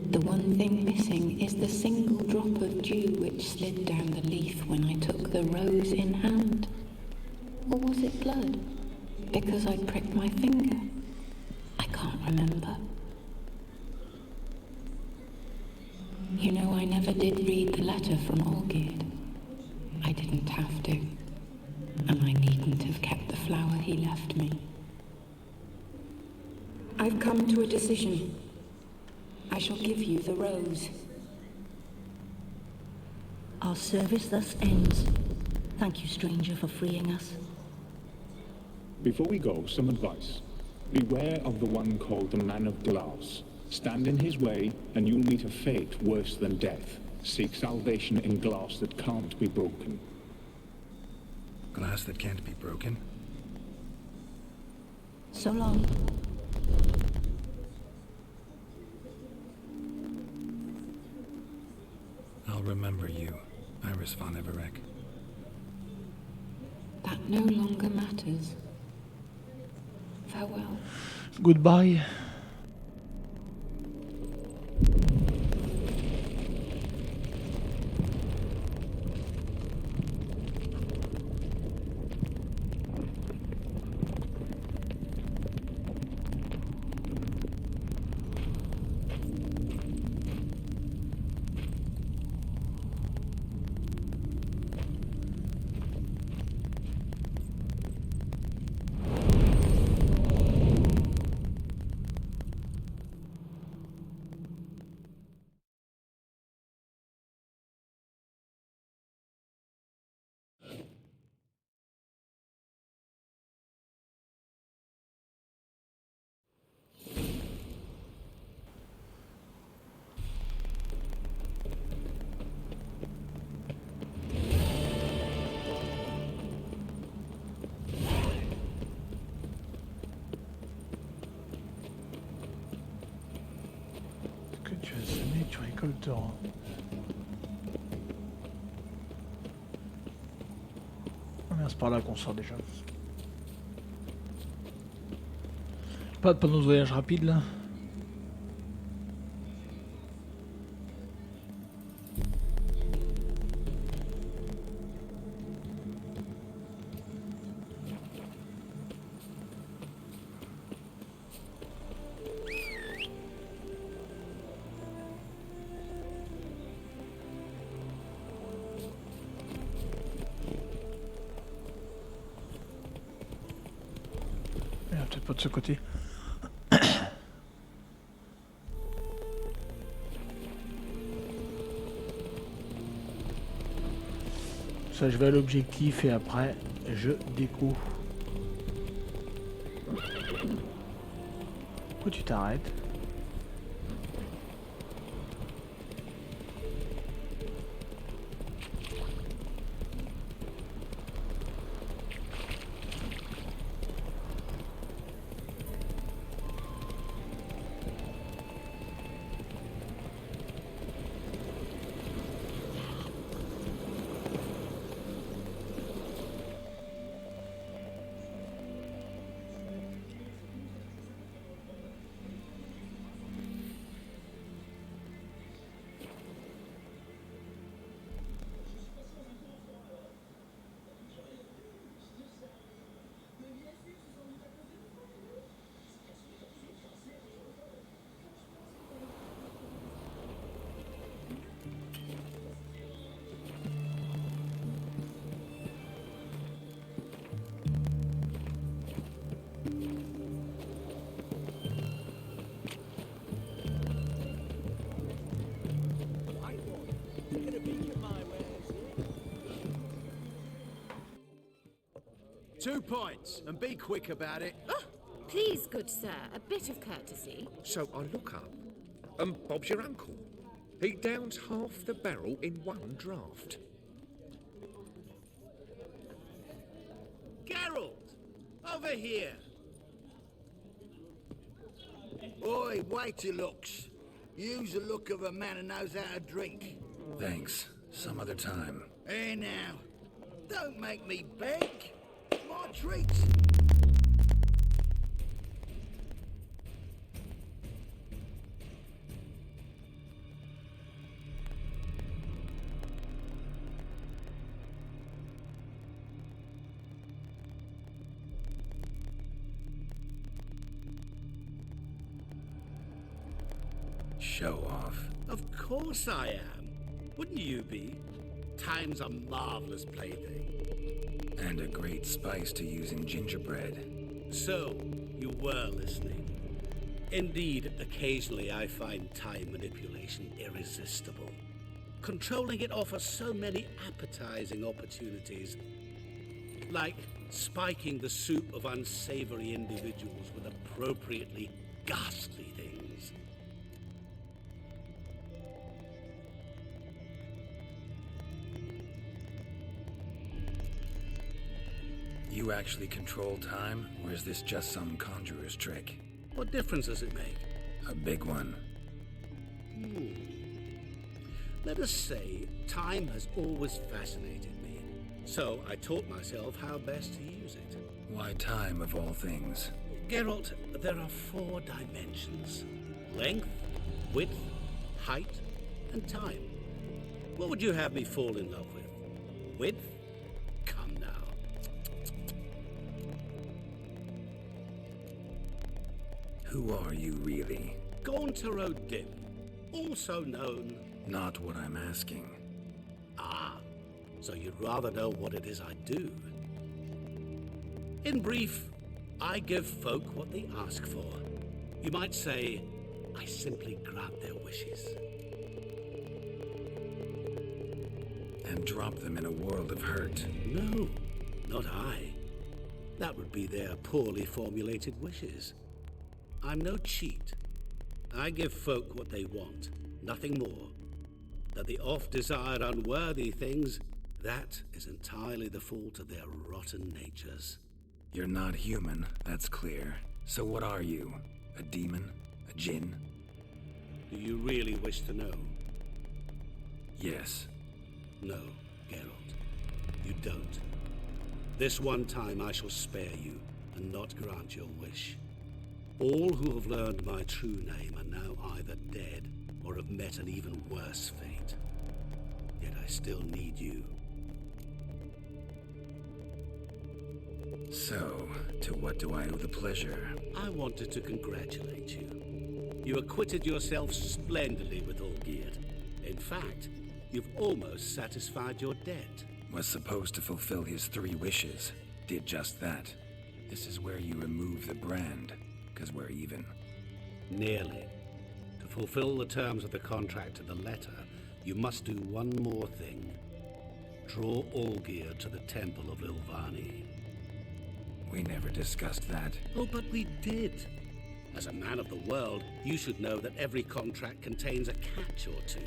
The one thing missing is the single drop of dew which slid down the leaf when I took the rose in hand. Or was it blood? Because I pricked my finger? I can't remember. You know, I never did read the letter from Olgierd. I didn't have to. And I needn't have kept the flower he left me. I've come to a decision. I shall give you the rose. Our service thus ends. Thank you, stranger, for freeing us. Before we go, some advice. Beware of the one called the Man of Glass. Stand in his way, and you'll meet a fate worse than death. Seek salvation in glass that can't be broken. Glass that can't be broken? So long. I'll remember you, Iris von Everek. That no longer matters. Farewell. Goodbye. Que tu as semé, tu récolteras. Ah merde, c'est par là qu'on sort déjà. Pas de panneau de voyage rapide là. Peut-être pas de ce côté. Ça, je vais à l'objectif et après, je déco. Pourquoi tu t'arrêtes ? 2 points, and be quick about it. Please, good sir, a bit of courtesy. So I look up, and Bob's your uncle. He downs half the barrel in one draught. Geralt! Over here! Oi, wait your looks. Use the look of a man who knows how to drink. Thanks. Some other time. Here now. Don't make me beg. My treat. Show off. Of course I am. Wouldn't you be? Time's a marvelous plaything. And a great spice to use in gingerbread. So, you were listening. Indeed, occasionally I find time manipulation irresistible. Controlling it offers so many appetizing opportunities. Like spiking the soup of unsavory individuals with appropriately ghastly things. You actually control time, or is this just some conjurer's trick? What difference does it make? A big one. Let us say, time has always fascinated me. So I taught myself how best to use it. Why time, of all things? Geralt, there are 4 dimensions. Length, width, height, and time. What would you have me fall in love with? Width? Come now. Who are you, really? Gauntero Dip, also known... Not what I'm asking. Ah, so you'd rather know what it is I do. In brief, I give folk what they ask for. You might say, I simply grant their wishes. And drop them in a world of hurt. No, not I. That would be their poorly formulated wishes. I'm no cheat. I give folk what they want, nothing more. That the oft-desired unworthy things, that is entirely the fault of their rotten natures. You're not human, that's clear. So what are you? A demon? A djinn? Do you really wish to know? Yes. No, Geralt. You don't. This one time I shall spare you, and not grant your wish. All who have learned my true name are now either dead or have met an even worse fate. Yet I still need you. So, to what do I owe the pleasure? I wanted to congratulate you. You acquitted yourself splendidly with Olgierd. In fact, you've almost satisfied your debt. Was supposed to fulfill his 3 wishes. Did just that. This is where you remove the brand, because we're even. Nearly. To fulfill the terms of the contract to the letter, you must do one more thing. Draw Olgierd to the Temple of Ilvani. We never discussed that. Oh, but we did. As a man of the world, you should know that every contract contains a catch or two.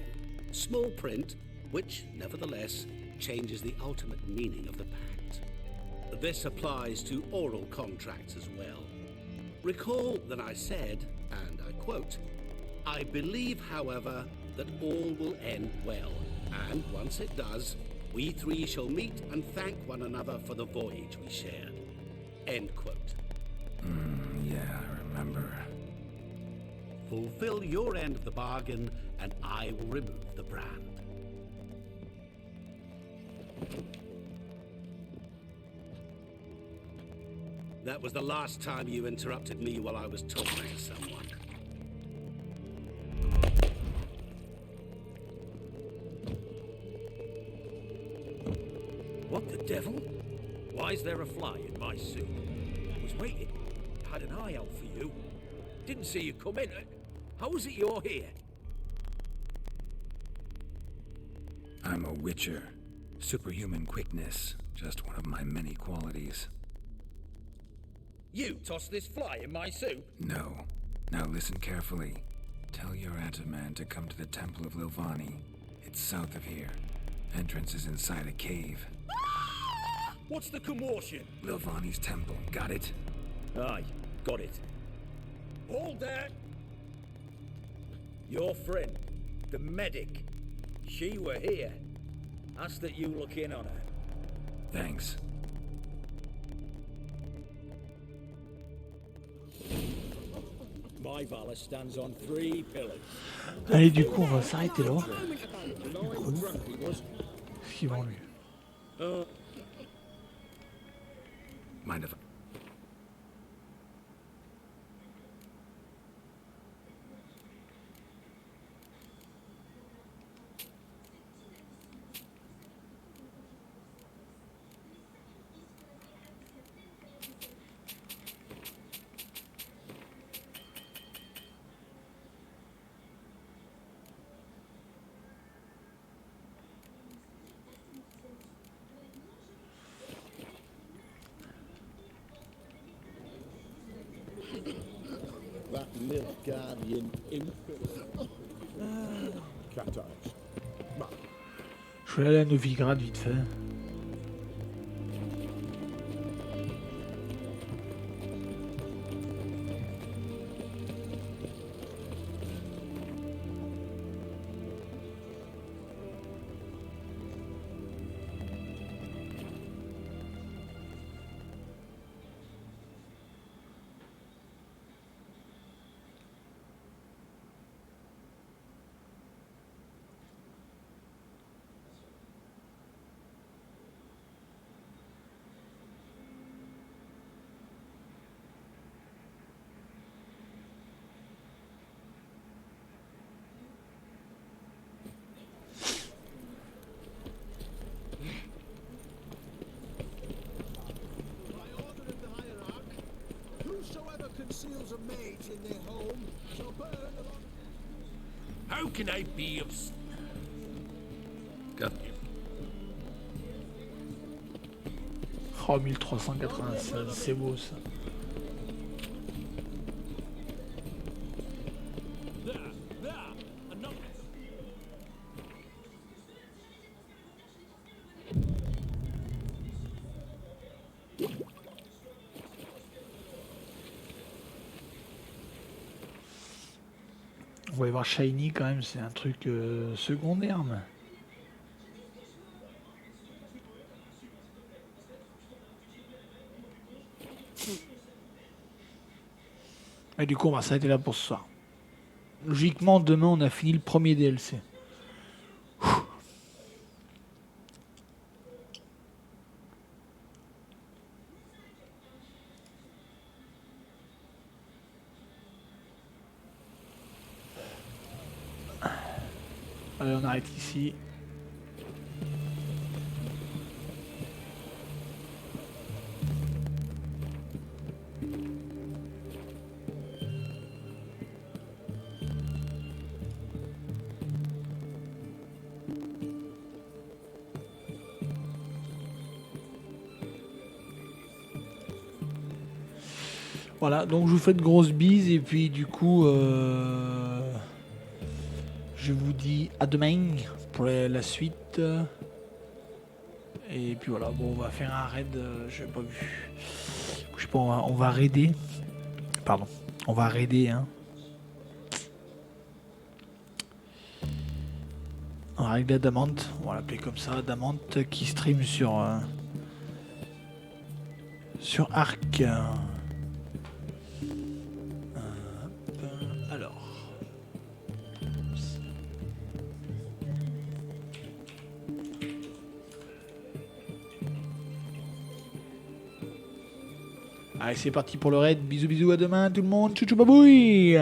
Small print, which, nevertheless, changes the ultimate meaning of the pact. This applies to oral contracts as well. Recall that I said, and I quote, I believe, however, that all will end well, and once it does, we 3 shall meet and thank one another for the voyage we shared. End quote. Yeah, I remember. Fulfill your end of the bargain, and I will remove the brand. That was the last time you interrupted me while I was talking to someone. What the devil? Why is there a fly in my suit? I was waiting. Had an eye out for you. Didn't see you come in. How is it you're here? I'm a witcher. Superhuman quickness, just one of my many qualities. You tossed this fly in my soup? No. Now listen carefully. Tell your Ataman to come to the Temple of Lilvani. It's south of here. Entrance is inside a cave. What's the commotion? Lilvani's temple. Got it? Aye, got it. Hold there! Your friend, the medic, she were here. Ask that you look in on her. Thanks. My valor stands on 3 pillars. Allez, du coup, on va s'arrêter là. Du coup, ce qu'ils vont lui. Mind if That Nilfgaardian imp. Cat eyes. Je vais aller à Novigrad vite fait. Whosoever conceals a mage in their home shall burn along. How can I be of... Got Oh, 1396, c'est beau ça. On va y voir Shiny quand même, c'est un truc secondaire. Mais... Et du coup, on va s'arrêter là pour ce soir. Logiquement, demain, on a fini le premier DLC. Allez, on arrête ici. Voilà, donc je vous fais de grosses bises et puis du coup, je vous dis à demain pour la suite. Et puis voilà, bon, on va faire un raid, je n'ai pas vu. Je sais pas, on va raider. Pardon, on va raider, hein. On va raider Adamant, on va l'appeler comme ça, Adamant qui stream sur Arc. Alors. Allez, c'est parti pour le raid. Bisous, bisous, à demain tout le monde. Tchou tchou babouille.